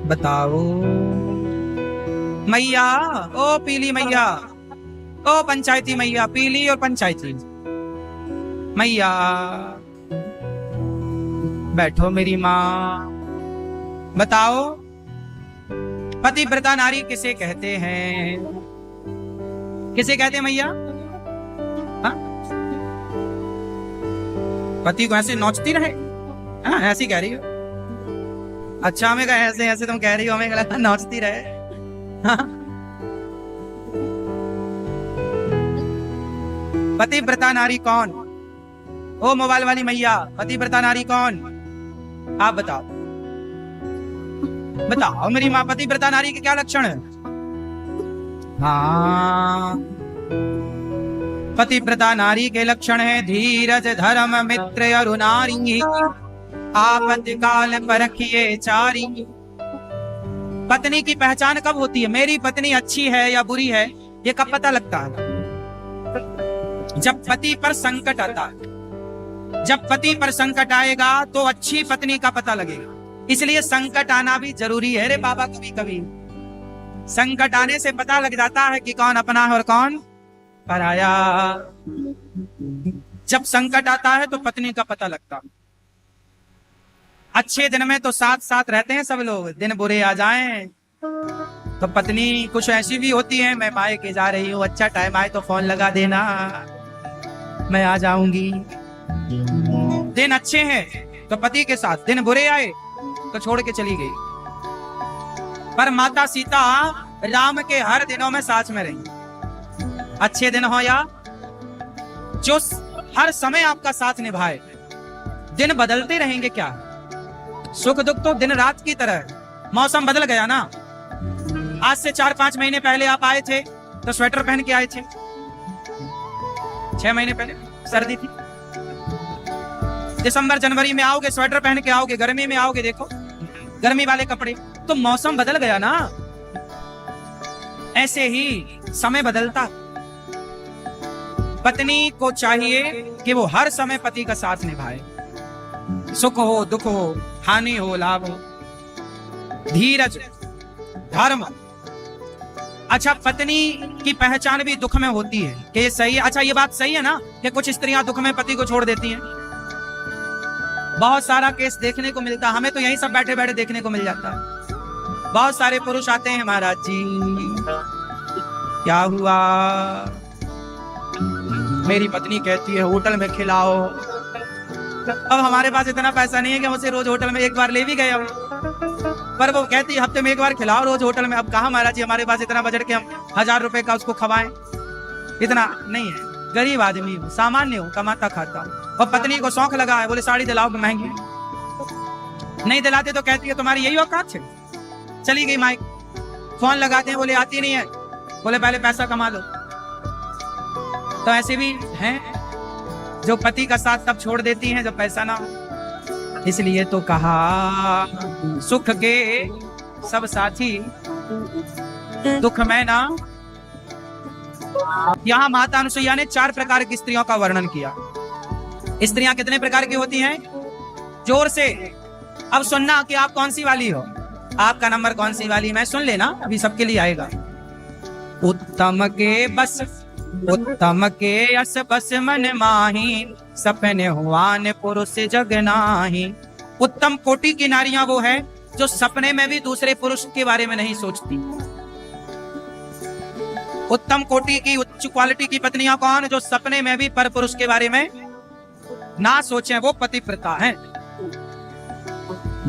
बताओ मैया, ओ पीली मैया, ओ पंचायती मैया, पीली और पंचायती मैया, बैठो मेरी माँ। बताओ, पतिव्रता नारी किसे कहते हैं? किसे कहते हैं मैया? हा? पति को ऐसे नोचती रहे? हाँ, ऐसी कह रही हो? अच्छा, हमें कहा ऐसे ऐसे तुम कह रही हो, हमें लगा नोचती रहे। हाँ? पतिव्रता नारी कौन? ओ मोबाइल वाली मैया, पतिव्रता नारी कौन? आप बताओ, बताओ मेरी माँ, पतिव्रता नारी के क्या लक्षण है? हाँ, पतिव्रता नारी के लक्षण है धीरज, धर्म, मित्र, अरुणारी, आपत्ति काल परखिए चारी। पत्नी की पहचान कब होती है? मेरी पत्नी अच्छी है या बुरी है, ये कब पता लगता है? जब पति पर संकट आता है। जब पति पर संकट आएगा तो अच्छी पत्नी का पता लगेगा। इसलिए संकट आना भी जरूरी है रे बाबा। कभी कभी संकट आने से पता लग जाता है कि कौन अपना है और कौन पराया। जब संकट आता है तो पत्नी का पता लगता है। अच्छे दिन में तो साथ साथ रहते हैं सब लोग, दिन बुरे आ जाएं तो पत्नी कुछ ऐसी भी होती है, मैं मायके जा रही हूँ, अच्छा टाइम आए तो फोन लगा देना, मैं आ जाऊंगी। दिन अच्छे हैं तो पति के साथ, दिन बुरे आए तो छोड़ के चली गई। पर माता सीता राम के हर दिनों में साथ में रही। अच्छे दिन हो या जो हर समय आपका साथ निभाए। दिन बदलते रहेंगे क्या? सुख दुख तो दिन रात की तरह है। मौसम बदल गया ना। आज से 4-5 महीने पहले आप आए थे तो स्वेटर पहन के आए थे। 6 महीने पहले सर्दी थी। दिसंबर जनवरी में आओगे स्वेटर पहन के आओगे, गर्मी में आओगे देखो गर्मी वाले कपड़े। तो मौसम बदल गया ना। ऐसे ही समय बदलता। पत्नी को चाहिए कि वो हर समय पति का साथ निभाए। सुख हो दुख हो, हानि हो लाभ हो, धीरज, धर्म। अच्छा, पत्नी की पहचान भी दुख में होती है कि ये सही है। अच्छा, ये बात सही है ना कि कुछ स्त्रियां दुख में पति को छोड़ देती हैं। बहुत सारा केस देखने को मिलता है। हमें तो यही सब बैठे बैठे देखने को मिल जाता है। बहुत सारे पुरुष आते हैं, महाराज जी क्या हुआ, मेरी पत्नी कहती है होटल में खिलाओ। अब हमारे पास इतना पैसा नहीं है कि हम उसे रोज होटल में एक बार ले भी गए हम, पर वो कहती है हफ्ते में एक बार खिलाओ रोज होटल में। अब कहा महाराज जी हमारे पास इतना बजट के हम 1000 रुपए का उसको खवाएं, इतना नहीं है। गरीब आदमी हूँ, सामान्य हूँ, कमाता खाता हूँ। और पत्नी को शौक लगा है, बोले साड़ी दिलाओ महंगी, नहीं दिलाते तो कहती है तुम्हारी यही औकात है। चली गई माइक, फोन लगाते हैं, बोले आती नहीं है, बोले पहले पैसा कमा लो। तो ऐसे भी हैं जो पति का साथ तब छोड़ देती हैं जब पैसा ना हो। इसलिए तो कहा सुख के सब साथी, दुख में ना। यहाँ माता अनुसुईया ने 4 प्रकार की स्त्रियों का वर्णन किया। स्त्रियां कितने प्रकार की होती हैं? जोर से अब सुनना कि आप कौन सी वाली हो, आपका नंबर कौन सी वाली, मैं सुन लेना, अभी सबके लिए आएगा। उत्तम के बस, उत्तम के यस बस मन माही, सपने हुआन पुरुष जग नाही। उत्तम कोटि की नारियां वो है जो सपने में भी दूसरे पुरुष के बारे में नहीं सोचती। उत्तम कोटि की, उच्च क्वालिटी की पत्नियां कौन? जो सपने में भी पर पुरुष के बारे में ना सोचें, वो पतिव्रता है।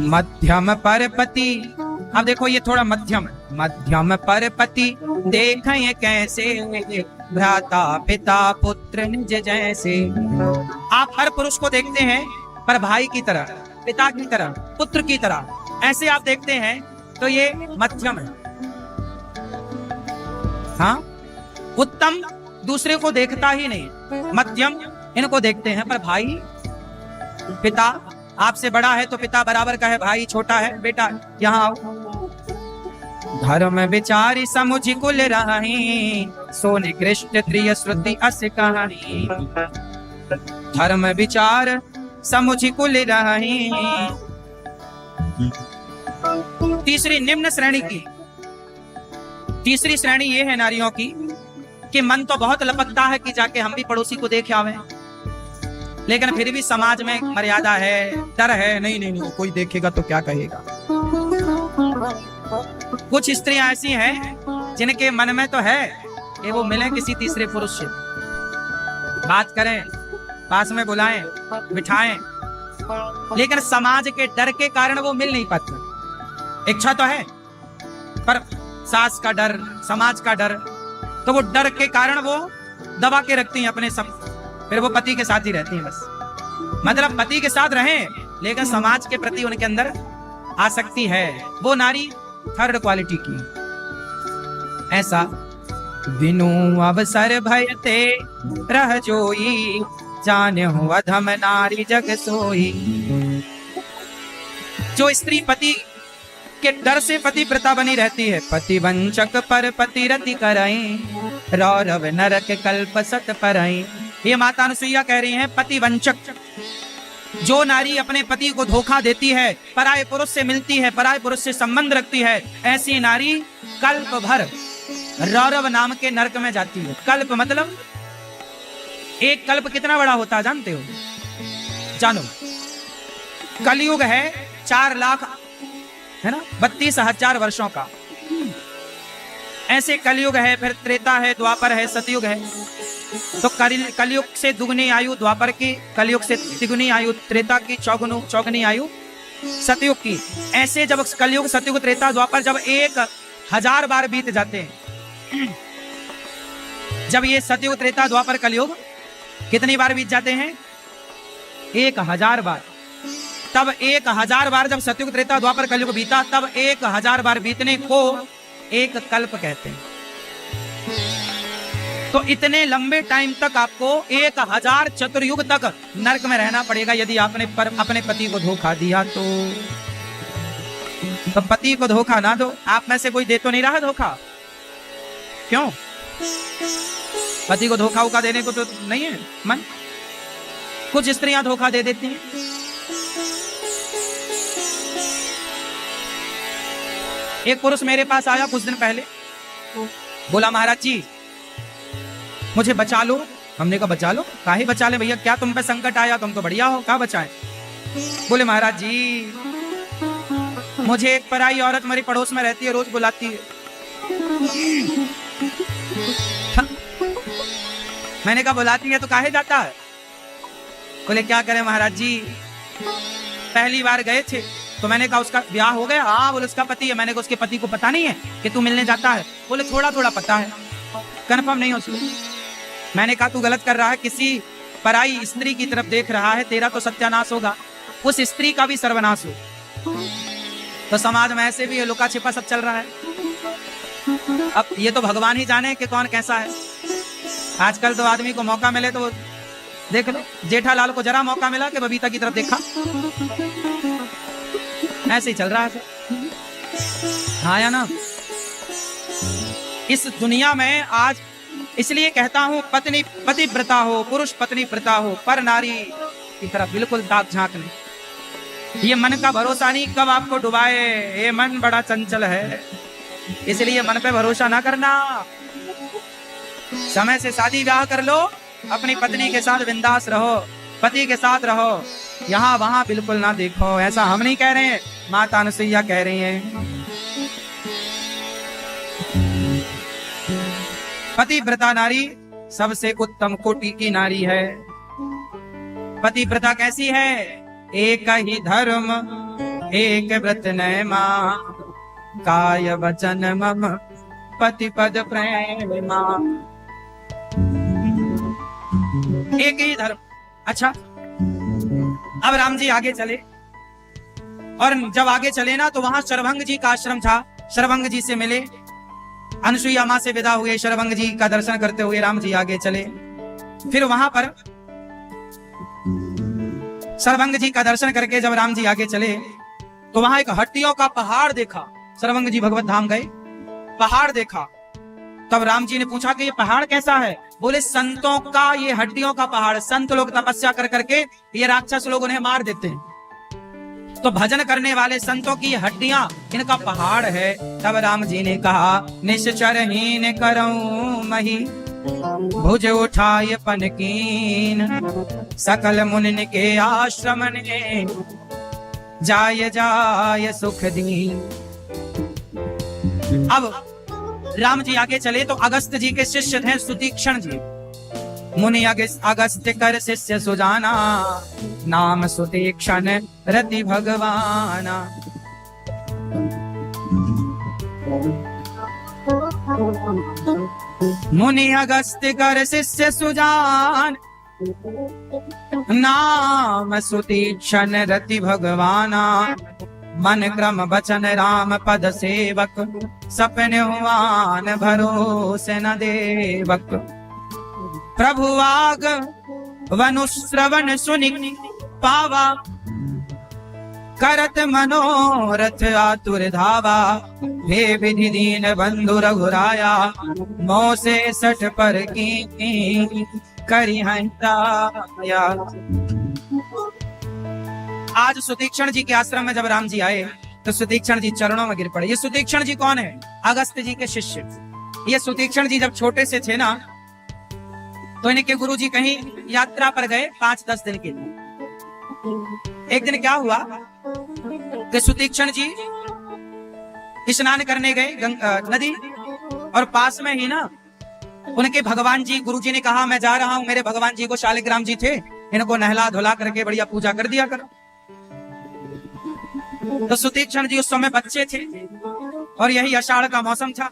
मध्यम पर पति, अब देखो ये थोड़ा मध्यम है। मध्यम पर पति देखें कैसे, भ्राता पिता पुत्र निज जैसे। आप हर पुरुष को देखते हैं पर भाई की तरह, पिता की तरह, पुत्र की तरह, ऐसे आप देखते हैं, तो ये मध्यम है। हाँ, उत्तम दूसरे को देखता ही नहीं, मध्यम इनको देखते हैं। पर भाई, पिता आपसे बड़ा है तो पिता बराबर का है, भाई छोटा है, बेटा यहाँ आओ। धर्म विचारी समुझ कुल राही, सो निकृष्ट त्रिय श्रुति अस कहानी। धर्म विचार समुझ कुल राही। तीसरी निम्न श्रेणी की, तीसरी श्रेणी ये है नारियों की कि मन तो बहुत लपकता है कि जाके हम भी पड़ोसी को देख आवे, लेकिन फिर भी समाज में मर्यादा है, डर है, नहीं नहीं नहीं कोई देखेगा तो क्या कहेगा। कुछ स्त्रियां ऐसी हैं जिनके मन में तो है कि वो मिले किसी तीसरे पुरुष से, बात करें, पास में बुलाएं, बिठाएं, लेकिन समाज के डर के कारण वो मिल नहीं पाते। इच्छा तो है पर सास का डर, समाज का डर, तो वो डर के कारण वो दबा के रखती हैं अपने सब, फिर वो पति के साथ ही रहती हैं बस। मतलब पति के साथ रहें लेकिन समाज के प्रति उनके अंदर आसक्ति है। वो नारी थर्ड क्वालिटी की। ऐसा बिनु अवसर भयते रह जोई, जाने हो अधम नारी जग सोई। जो स्त्री पति के डर से पतिव्रता बनी रहती है, पति वंचक पर पतिरति कराई, रौरव नरक कल्प सत पराई। ये माता अनुसुईया कह रही हैं, पति वंचक, जो नारी अपने पति को धोखा देती है, पराये पुरुष से मिलती है, पराये पुरुष से संबंध रखती है, ऐसी नारी कल्प भर रौरव नाम के नरक में जाती है। कल्प मतलब एक कल्प कितना बड़ा होता है जानते हो? जानो, कलयुग है 4 लाख है ना, 32,000 वर्षों का। ऐसे कलयुग है, फिर त्रेता है, द्वापर है, सतयुग है। तो कलयुग से दुगनी आयु द्वापर की, कलयुग से तिगुनी आयु त्रेता की, चौगुनी आयु सतयुग की। ऐसे जब कलयुग, सतयुग, त्रेता, द्वापर जब 1000 बार बीत जाते हैं, जब ये सतयुग, त्रेता, द्वापर, कलयुग कितनी बार बीत जाते हैं? 1000 बार। तब 1000 बार जब सतयुग, त्रेता, द्वापर, कलयुग बीता, तब 1000 बार बीतने को एक कल्प कहते हैं। तो इतने लंबे टाइम तक आपको 1000 चतुर्युग तक नरक में रहना पड़ेगा यदि आपने अपने पति को धोखा दिया तो। पति को धोखा ना दो। आप में से कोई दे तो नहीं रहा धोखा? क्यों? पति को धोखा उका देने को तो नहीं है मन। कुछ स्त्रियां धोखा दे देती हैं। एक पुरुष मेरे पास आया कुछ दिन पहले, बोला महाराज जी मुझे बचा लो। हमने कहा बचा लो? काहे बचा ले भैया, क्या तुम पे संकट आया? तुम तो बढ़िया हो, क्या बचाएं? बोले महाराज जी मुझे एक पराई औरत मेरी पड़ोस में रहती है, रोज बुलाती है। मैंने कहा बुलाती है तो काहे जाता है? बोले क्या करें महाराज जी, पहली बार गए थे तो मैंने कहा उसका ब्याह हो गया? हाँ। बोले उसका पति है। मैंने कहा उसके पति को पता नहीं है कि तू मिलने जाता है? बोले थोड़ा थोड़ा पता है, कंफर्म नहीं हो उसको। मैंने कहा तू गलत कर रहा है, किसी पराई स्त्री की तरफ देख रहा है, तेरा तो सत्यानाश होगा, उस स्त्री का भी सर्वनाश हो। तो समाज में ऐसे भी लुका छिपा सब चल रहा है। अब ये तो भगवान ही जाने कि कौन कैसा है। आजकल तो आदमी को मौका मिले तो देख लो। जेठालाल को जरा मौका मिला कि बबीता की तरफ देखा, ऐसे ही चल रहा है। हाँ या ना? इस दुनिया में आज इसलिए कहता हूं पत्नी पतिव्रता हो, पुरुष पत्नी व्रता हो, पर नारी की तरफ बिल्कुल दाग झांक नहीं। ये मन का भरोसा नहीं कब आपको डुबाए। ये मन बड़ा चंचल है, इसलिए मन पे भरोसा ना करना। समय से शादी ब्याह कर लो, अपनी पत्नी के साथ बिंदास रहो, पति के साथ रहो, यहाँ वहां बिल्कुल ना देखो। ऐसा हम नहीं कह रहे हैं, माता अनुसुईया कह रही हैं। पतिव्रता नारी सबसे उत्तम कोटि की नारी है। पतिव्रता कैसी है? एक ही धर्म एक व्रत नैमा, काय वचन मम पति पद प्रेमा। एक ही धर्म। अच्छा, अब राम जी आगे चले, और जब आगे चले ना तो वहां शरभंग जी का आश्रम था। शरभंग जी से मिले, अनसुईया मां से विदा हुए, शरभंग जी का दर्शन करते हुए राम जी आगे चले। फिर वहां पर शरभंग जी का दर्शन करके जब राम जी आगे चले तो वहां एक हड्डियों का पहाड़ देखा। शरभंग जी भगवत धाम गए, पहाड़ देखा। तब राम जी ने पूछा कि ये पहाड़ कैसा है? बोले संतों का ये हड्डियों का पहाड़। संत लोग तपस्या कर करके ये राक्षस लोग उन्हें मार देते हैं, तो भजन करने वाले संतों की हड्डियां इनका पहाड़ है। तब राम जी ने कहा निश्चरहीन करऊं मही, भुज उठाय पनकीन, सकल मुनि के आश्रम ने जाय जाय सुख दीन। अब राम जी आगे चले तो अगस्त जी के शिष्य थे सुतीक्षण जी। मुनि अगस्त कर शिष्य सुजाना, नाम सुतीक्षण रति भगवाना। मुनि अगस्त कर शिष्य सुजान, नाम सुतीक्षण रति भगवाना। मन क्रम बचन राम पद सेवक, सपने हुआन भरोसे न देवक। प्रभु आग वनुश्रवण सुनि पावा, करत मनोरथ आतुर धावा। हे विधि दीन बंधु रघुराया, मोह से सठ पर की करी हंताया। आज सुतीक्षण जी के आश्रम में जब राम जी आए तो सुतीक्षण जी चरणों में गिर पड़े। ये सुतीक्षण जी कौन है? अगस्त जी के शिष्य। ये सुतीक्षण जी जब छोटे से थे ना तो इनके गुरु जी कहीं यात्रा पर गए 5-10 दिन के लिए। एक दिन क्या हुआ कि सुतीक्षण जी स्नान करने गए नदी, और पास में ही ना उनके भगवान जी, गुरु जी ने कहा मैं जा रहा हूं, मेरे भगवान जी को शालिग्राम जी थे, इनको नहला धुला करके बढ़िया पूजा कर दिया करो। तो सुतीक्षण जी उस समय बच्चे थे और यही आषाढ़ का मौसम था।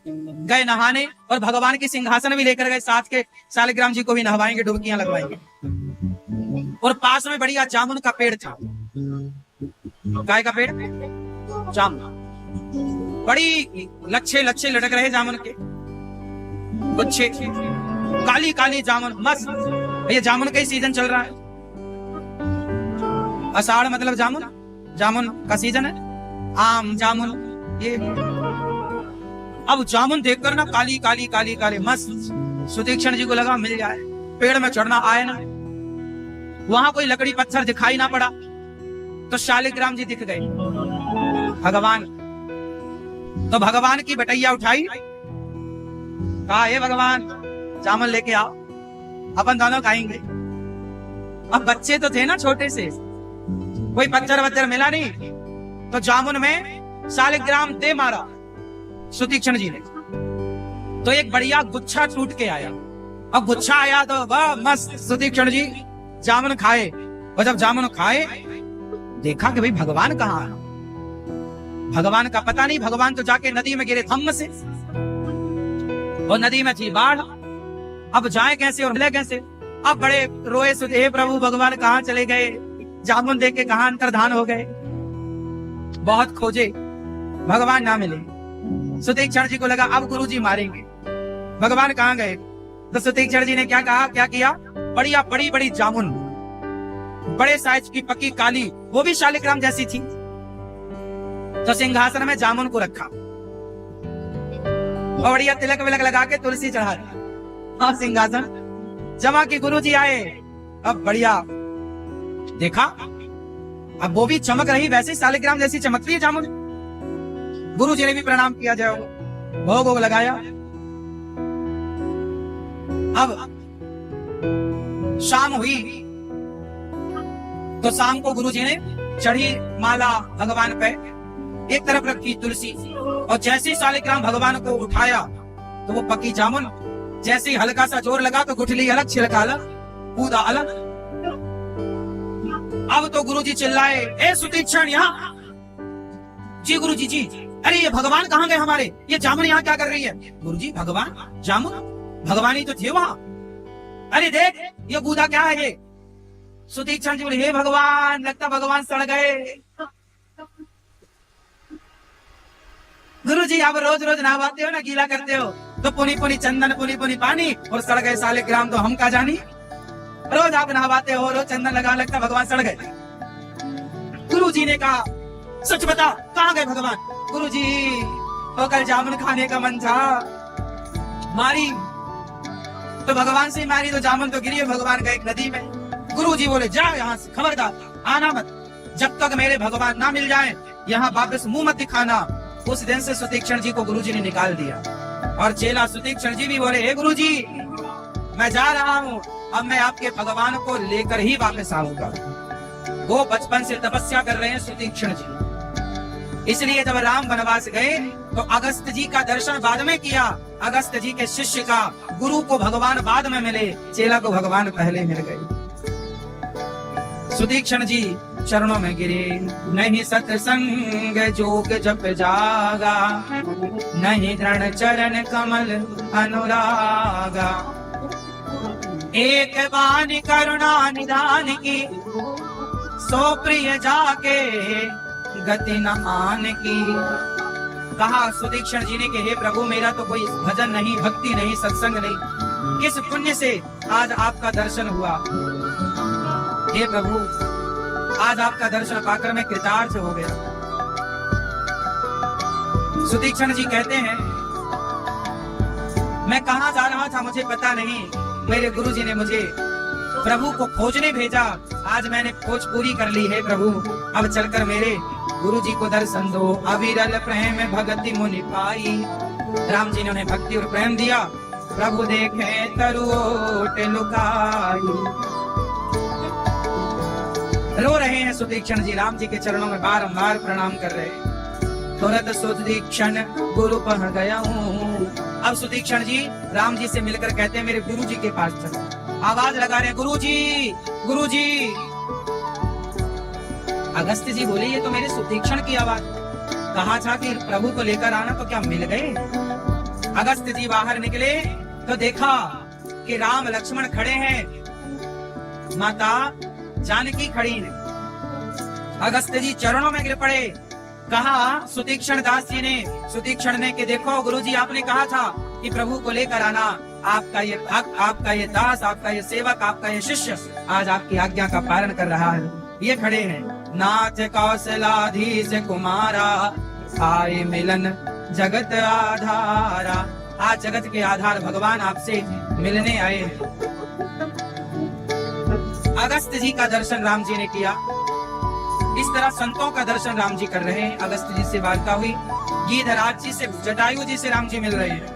गए नहाने और भगवान की सिंहासन भी लेकर गए, साथ के शालिग्राम जी को भी नहवाएंगे, डुबकियां लगवाएंगे। और पास में बढ़िया जामुन का पेड़ था। गाय का पेड़, जामुन, बड़ी लच्छे लच्छे लटक रहे जामुन के गुच्छे, काली काली जामुन, मस्त। ये जामुन का ही सीजन चल रहा है, आषाढ़ मतलब जामुन, जामुन का सीजन है, आम जामुन। ये अब जामुन देखकर ना काली काली काली काली मस्त। सुतीक्षण जी को लगा मिल जाए, पेड़ में चढ़ना आए ना। वहां कोई लकड़ी पत्थर दिखाई ना पड़ा तो शालिग्राम जी दिख गए, भगवान। तो भगवान की बटैया उठाई, कहा हे भगवान जामुन लेके आओ, अपन दोनों खाएंगे। अब बच्चे तो थे ना छोटे से, कोई पत्थर वत्थर मिला नहीं, तो जामुन में शालिग्राम दे मारा सुतीक्षण जी ने, तो एक बढ़िया गुच्छा टूट के आया। अब गुच्छा आया तो वाह मस्त, सुतीक्षण जी जामुन खाए। और जब जामुन खाए देखा कि भाई भगवान कहाँ है, भगवान का पता नहीं। भगवान तो जाके नदी में गिरे थम्म से, और नदी में थी बाढ़। अब जाए कैसे और मिले कैसे? अब बड़े रोए, हे प्रभु भगवान कहाँ चले गए, जामुन देख के कहाँ अंतर्धान हो गए। बहुत खोजे, भगवान ना मिले। सुतीक्षण जी को लगा अब गुरु जी मारेंगे, भगवान कहाँ गए। तो सुतीक्षण जी ने क्या कहा, क्या किया, बढ़िया बड़ी बड़ी जामुन, बड़े साइज की पकी काली, वो भी शालिग्राम जैसी थी, तो सिंहासन में जामुन को रखा और बढ़िया तिलक विलक लगा के तुलसी चढ़ा दी। हाँ, सिंहासन जमा के गुरु जी आए। अब बढ़िया देखा, अब वो भी चमक रही वैसे शालिग्राम जैसी चमकती है जामुन। गुरु जी ने भी प्रणाम किया, जाओ भोग भोग लगाया। अब शाम हुई तो शाम को गुरु जी ने चढ़ी माला भगवान पे, एक तरफ रखी तुलसी, और जैसे शालिग्राम भगवान को उठाया तो वो पकी जामुन जैसे ही हल्का सा जोर लगा तो गुठली अलग, छिलका अलग, कूदा अलग। अब तो गुरुजी चिल्लाए, ए सुतीक्षण यहाँ। जी गुरुजी जी। अरे ये भगवान कहाँ गए हमारे? ये जामुन यहाँ क्या कर रही है? गुरुजी भगवान? जामुन? भगवान ही तो थे वहां। अरे देख ये कूदा क्या है ये? सुतीक्षण जी बोले, हे भगवान, लगता भगवान सड़ गए। गुरुजी आप रोज रोज नहवाते हो ना, गीला करते हो, तो पुनी पुनी चंदन, पुनी पुनी पानी, और सड़ गए साले ग्राम तो हम का जानी। रोज आप नहवाते हो, रोज चंदन लगा, लगता भगवान सड़ गए। गुरुजी ने कहा, सच बता कहाँ गए भगवान? गुरुजी वो कल जामुन खाने का मन था, मारी तो भगवान से मारी तो जामुन तो गिरी, भगवान गए एक नदी में। गुरुजी बोले, जा यहाँ से, खबरदार आना मत, जब तक मेरे भगवान ना मिल जाएं, यहाँ वापस मुंह मत दिखाना। उस दिन से सुतीक्षण जी को गुरुजी ने निकाल दिया। और चेला सुतीक्षण जी भी बोले, हे गुरुजी मैं जा रहा हूँ, अब मैं आपके भगवान को लेकर ही वापस आऊंगा। वो बचपन से तपस्या कर रहे हैं सुतीक्षण जी, इसलिए जब राम वनवास गए तो अगस्त जी का दर्शन बाद में किया। अगस्त जी के शिष्य का गुरु को भगवान बाद में मिले, चेला को भगवान पहले मिल गए। सुतीक्षण जी चरणों में गिरे, नहीं सत्संग जोग जप जागा, नहीं दृढ़ चरण कमल अनुरागा। एक बानी करुणा निधान की, सो प्रिय जाके गति न आन की। कहा सुतीक्षण जी ने कि हे प्रभु, मेरा तो कोई भजन नहीं, भक्ति नहीं, सत्संग नहीं, किस पुण्य से आज आपका दर्शन हुआ। हे प्रभु, आज आपका दर्शन पाकर मैं कृतार्थ हो गया। सुतीक्षण जी कहते हैं, मैं कहां जा रहा था मुझे पता नहीं, मेरे गुरुजी ने मुझे प्रभु को खोजने भेजा, आज मैंने खोज पूरी कर ली है प्रभु, अब चलकर मेरे गुरुजी को दर्शन दो। अविरल प्रेम भगति मुनि पाई, राम जी ने उन्हें भक्ति और प्रेम दिया। प्रभु देखे तरुओट लुकाई। रो रहे हैं सुतीक्षण जी, राम जी के चरणों में बारंबार प्रणाम कर रहे हैं। तुरंत सुतीक्षण गुरु पह गया हूँ। अब सुतीक्षण जी राम जी से मिलकर कहते हैं, मेरे गुरु जी के पास चलो। आवाज लगा रहे हैं, गुरु जी, गुरु जी। अगस्त्य जी बोले, ये तो मेरे सुतीक्षण की आवाज। कहा था कि प्रभु को लेकर आना, तो क्या मिल गए? अगस्त्य जी बाहर निकले तो देखा कि राम लक्ष्मण खड़े हैं, माता जानकी खड़ी है। अगस्त्य जी चरणों में गिर पड़े। कहा सुतीक्षण दास जी ने, सुतीक्षण ने कि देखो गुरुजी, आपने कहा था कि प्रभु को लेकर आना, आपका ये भक्त, आपका ये दास, आपका ये सेवक, आपका ये शिष्य आज आपकी आज्ञा का पालन कर रहा है। ये खड़े हैं, नाथ कौशलाधीश कुमारा, आए मिलन जगत आधारा। आज जगत के आधार भगवान आपसे मिलने आए हैं। अगस्त्य जी का दर्शन राम जी ने किया। इस तरह संतों का दर्शन राम जी कर रहे हैं। अगस्त्य जी से वार्ता हुई, गीधराज जी से, जटायु जी से राम जी मिल रहे हैं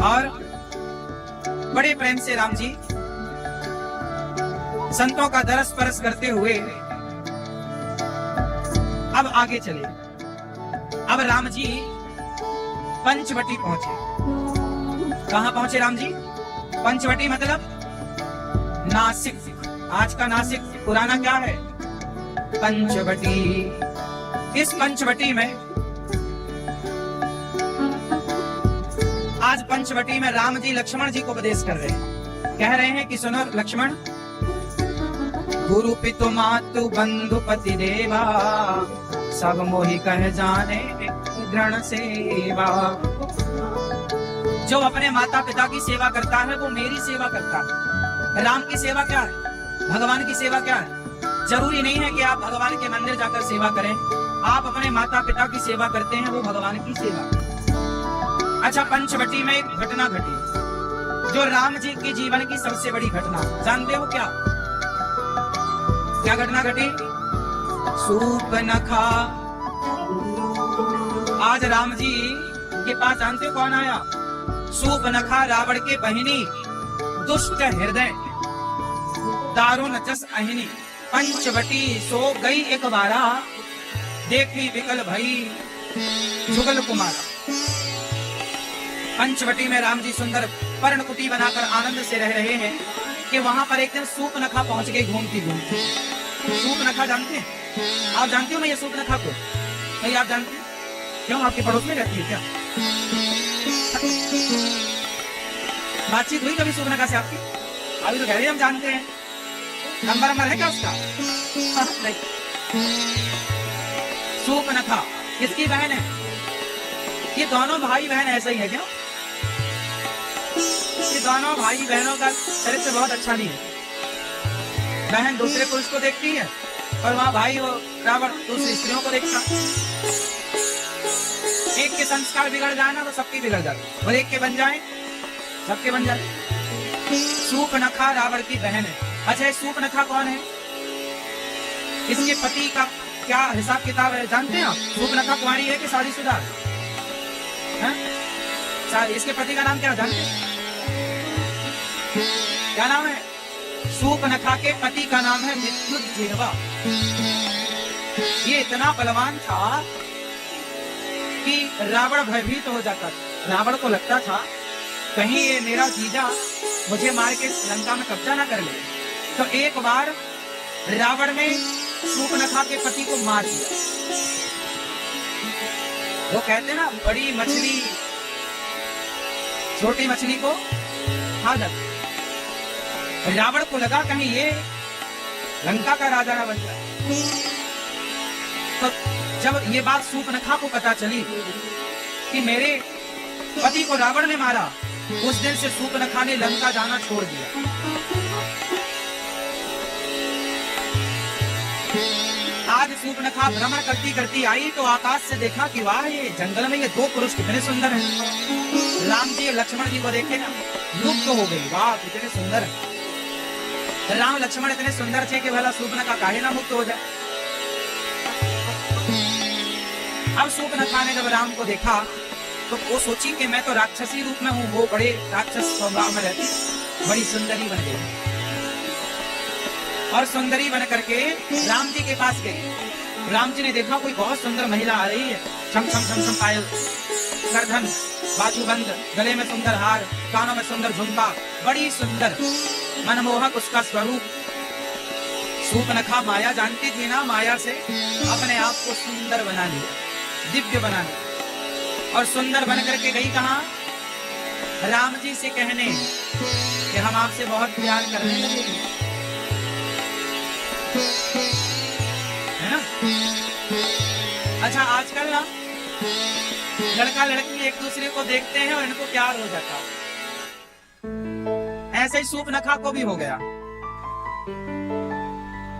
और बड़े प्रेम से राम जी संतों का दरस परस करते हुए अब आगे चले। अब राम जी पंचवटी पहुंचे। कहां पहुंचे राम जी? पंचवटी मतलब नासिक। आज का नासिक पुराना क्या है? पंचवटी। इस पंचवटी में, आज पंचवटी में राम जी लक्ष्मण जी को उपदेश कर रहे हैं। कह रहे हैं कि सुनो लक्ष्मण, गुरु पितु मातु बंधु पति देवा, सब मोहि कह जाने ग्रहण सेवा। जो अपने माता पिता की सेवा करता है वो मेरी सेवा करता है। राम की सेवा क्या है? भगवान की सेवा क्या है? जरूरी नहीं है कि आप भगवान के मंदिर जाकर सेवा करें, आप अपने माता पिता की सेवा करते हैं, वो भगवान की सेवा। अच्छा, पंचवटी में एक घटना घटी जो राम जी के जीवन की सबसे बड़ी घटना, जानते हो क्या? क्या घटना घटी? सूर्पनखा। आज राम जी के पास जानते हो कौन आया? सूर्पनखा, रावण के बहिनी, दुष्ट हृदय, दारुण जस अहिनी। पंचवटी सो गई एक बारा, देखी विकल भई जुगल कुमारा। पंचवटी में राम जी सुंदर पर्णकुटी बनाकर आनंद से रह रहे हैं कि वहां पर एक दिन सूर्पनखा पहुंच गई घूमती घूमती। सूर्पनखा जानते हैं? आप जानते हो ना ये सूर्पनखा को? नहीं आप जानते हैं? क्यों, आपके पड़ोस में रहती है क्या? बातचीत हुई कभी सूर्पनखा से आपकी? अभी तो कह रही हम जानते हैं। नंबर है क्या उसका? नहीं। सूर्पनखा किसकी बहन है? ये दोनों भाई बहन ऐसा ही है क्या? ये दोनों भाई बहनों का चरित्र बहुत अच्छा नहीं है। बहन दूसरे पुरुष को देखती है और वहां भाई वो रावण दूसरी स्त्रियों को देखता। एक के संस्कार बिगड़ जाए ना तो सबके बिगड़ जाते, और एक के बन जाए सबके बन जाते। सूर्पनखा रावण की बहन है। अच्छा, ये सूर्पनखा कौन है? इसके पति का क्या हिसाब किताब है जानते हैं आप? सूर्पनखा कुंवारी है कि शादीशुदा है? इसके पति का नाम क्या जानते हैं? क्या नाम है? सूर्पनखा के पति का नाम है मृत्युंजय। ये इतना बलवान था कि रावण भयभीत हो जाता था। रावण को लगता था कहीं ये मेरा जीजा मुझे मार के लंका में कब्जा ना कर ले। तो एक बार रावण ने सूर्पनखा के पति को मार दिया। वो कहते ना बड़ी मछली छोटी मछली को खा जाती। रावण को लगा कहीं ये लंका का राजा ना बन जाए। तो जब ये बात सूर्पनखा को पता चली कि मेरे पति को रावण ने मारा, उस दिन से सूर्पनखा ने लंका जाना छोड़ दिया। आज सूर्पनखा भ्रमण करती करती आई तो आकाश से देखा कि वाह, ये जंगल में ये दो पुरुष कितने सुंदर हैं। राम जी और लक्ष्मण जी को देखे ना, मुग्ध हो गई, वाह कितने सुंदर है। राम लक्ष्मण इतने सुंदर थे कि भला सूर्पनखा काहे ना मुक्त हो जाए। अब सूर्पनखा ने जब राम को देखा तो वो सोची कि मैं तो राक्षसी रूप में हूँ, वो बड़े राक्षस स्वभाव में रहती, बड़ी सुंदरी बन गई। और सुंदरी बन करके राम जी के पास गई। राम जी ने देखा कोई बहुत सुंदर महिला आ रही है, छम छम छम छम पायल, करधन, बाजूबंद, गले में सुंदर हार, कानों में सुंदर झुमका, बड़ी सुंदर मनमोहक उसका स्वरूप। सूर्पनखा माया जानती थी ना, माया से अपने आप को सुंदर बना लिया, दिव्य बना लिया। और सुंदर बन करके गई कहाँ? राम जी से कहने कि हम आपसे बहुत प्यार करने लगे है ना। अच्छा, आजकल ना लड़का लड़की एक दूसरे को देखते हैं और इनको प्यार हो जाता है। ऐसे ही सूर्पनखा को भी हो गया।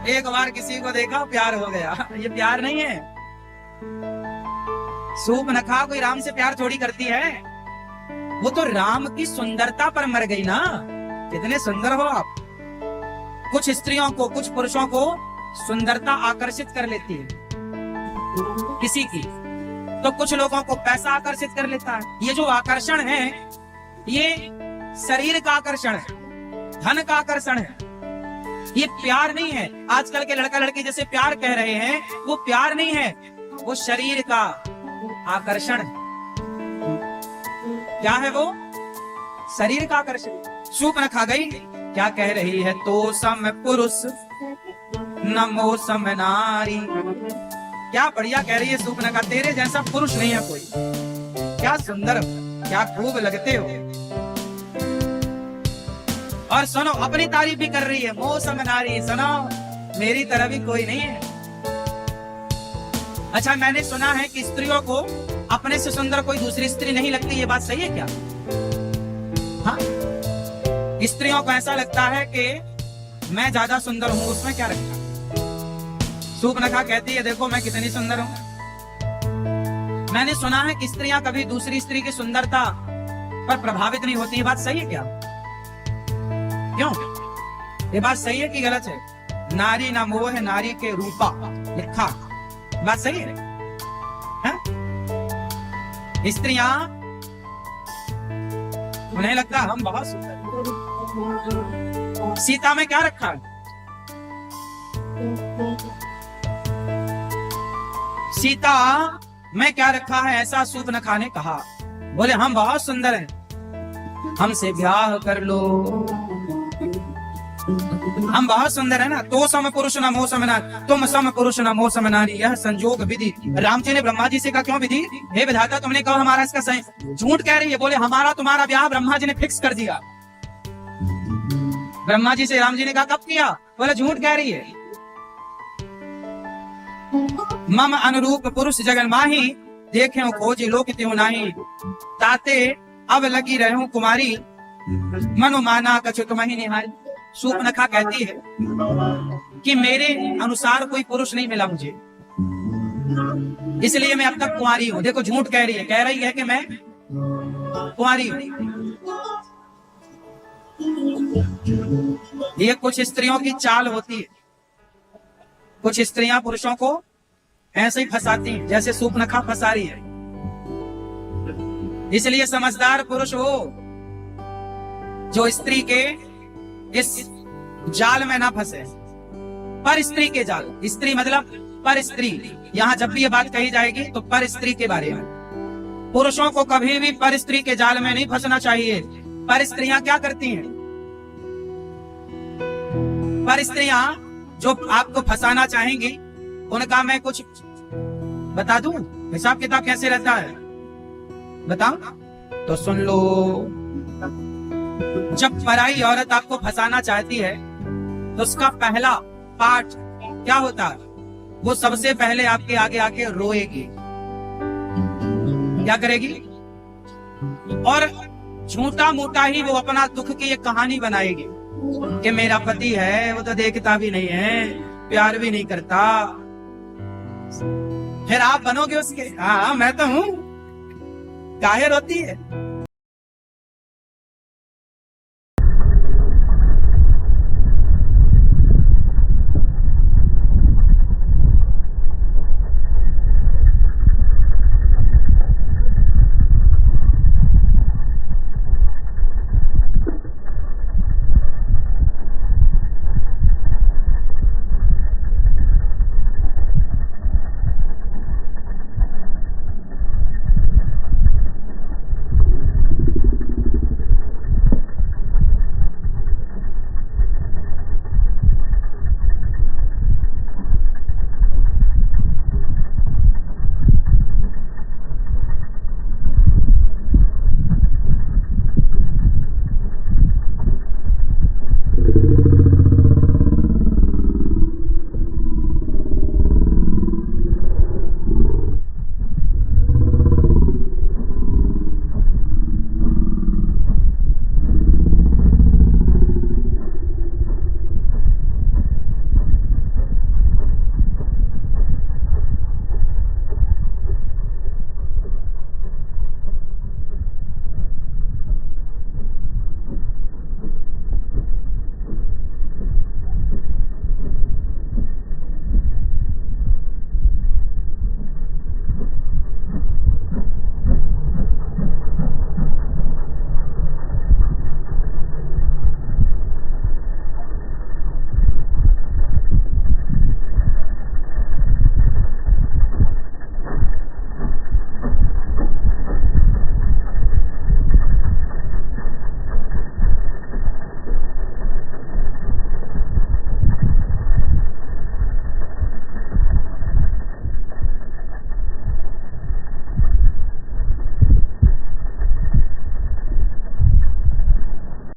एक बार किसी को देखा प्यार हो गया। ये प्यार नहीं है। सूर्पनखा कोई राम से प्यार थोड़ी करती है, वो तो राम की सुंदरता पर मर गई ना। कितने सुंदर हो आप। कुछ स्त्रियों को, कुछ पुरुषों को सुंदरता आकर्षित कर लेती है किसी की, तो कुछ लोगों को पैसा आकर्षित कर लेता है। ये जो आकर्षण है ये शरीर का आकर्षण है, धन का आकर्षण है, ये प्यार नहीं है। आजकल के लड़का लड़की जैसे प्यार कह रहे हैं, वो प्यार नहीं है, वो शरीर का आकर्षण है। क्या है वो? शरीर का आकर्षण। सूर्पनखा गई, क्या कह रही है? तो सम पुरुष नमो सम नारी। क्या बढ़िया कह रही है सूर्पनखा, तेरे जैसा पुरुष नहीं है कोई। क्या सुंदर, क्या खूब लगते हो। और सुनो, अपनी तारीफ भी कर रही है, मो सम नारी, सुनो मेरी तरह भी कोई नहीं है। अच्छा, मैंने सुना है कि स्त्रियों को अपने से सुंदर कोई दूसरी स्त्री नहीं लगती, ये बात सही है क्या? हाँ, स्त्रियों को ऐसा लगता है कि मैं ज्यादा सुंदर हूं, उसमें क्या रखा। सूर्पनखा कहती है देखो मैं कितनी सुंदर हूं। मैंने सुना है कि स्त्रियां कभी दूसरी स्त्री की सुंदरता पर प्रभावित नहीं होती, ये बात सही है क्या? क्यों? ये बात सही है कि गलत है? नारी ना मोह है नारी के रूपा लिखा, बात सही है? स्त्रियां, उन्हें लगता हम बहुत सुंदर। सीता में क्या रखा है? सीता में क्या रखा है, ऐसा सूर्पनखा ने कहा। बोले हम बहुत सुंदर हैं, हमसे ब्याह कर लो। हम बहुत सुंदर है ना, तो सम पुरुष न मोह सम नारी, तुम सम पुरुष न मोह सम नारी, यह संजोग विधि। राम जी ने ब्रह्मा जी से कहा क्यों विधि? हे विधाता तुमने कहा हमारा इसका सही, झूठ कह रही है। बोले हमारा तुम्हारा ब्याह ब्रह्मा जी ने फिक्स कर दिया। ब्रह्मा जी से राम जी ने कहा कब किया? बोले झूठ कह रही है। मम अनुरूप पुरुष जगन माही, देखे खोज लोक त्यों नाही, ताते अब लगी रहूं कुमारी, मनो माना कछु तुम्हें निहारी। शूर्पणखा कहती है कि मेरे अनुसार कोई पुरुष नहीं मिला मुझे, इसलिए मैं अब तक कुंवारी हूं। देखो झूठ कह रही है कि मैं कुंवारी हूं। ये कुछ स्त्रियों की चाल होती है, कुछ स्त्रियां पुरुषों को ऐसे ही फंसाती हैं जैसे शूर्पणखा फंसा रही है। इसलिए समझदार पुरुष हो जो स्त्री के इस जाल में ना फंसे। पर स्त्री के जाल, स्त्री मतलब पर स्त्री, यहां जब भी ये बात कही जाएगी तो पर स्त्री के बारे में। पुरुषों को कभी भी पर स्त्री के जाल में नहीं फंसना चाहिए। पर स्त्रियां क्या करती हैं? पर स्त्रियां जो आपको फंसाना चाहेंगी उनका मैं कुछ बता दूं, हिसाब किताब कैसे रहता है बताऊं? तो सुन लो। जब पराई औरत आपको फंसाना चाहती है तो उसका पहला पार्ट क्या होता है? वो सबसे पहले आपके आगे आके रोएगी। क्या करेगी? और झूठा मूठा ही वो अपना दुख की एक कहानी बनाएगी कि मेरा पति है, वो तो देखता भी नहीं है, प्यार भी नहीं करता। फिर आप बनोगे उसके, हाँ मैं तो हूं, काहे रोती है?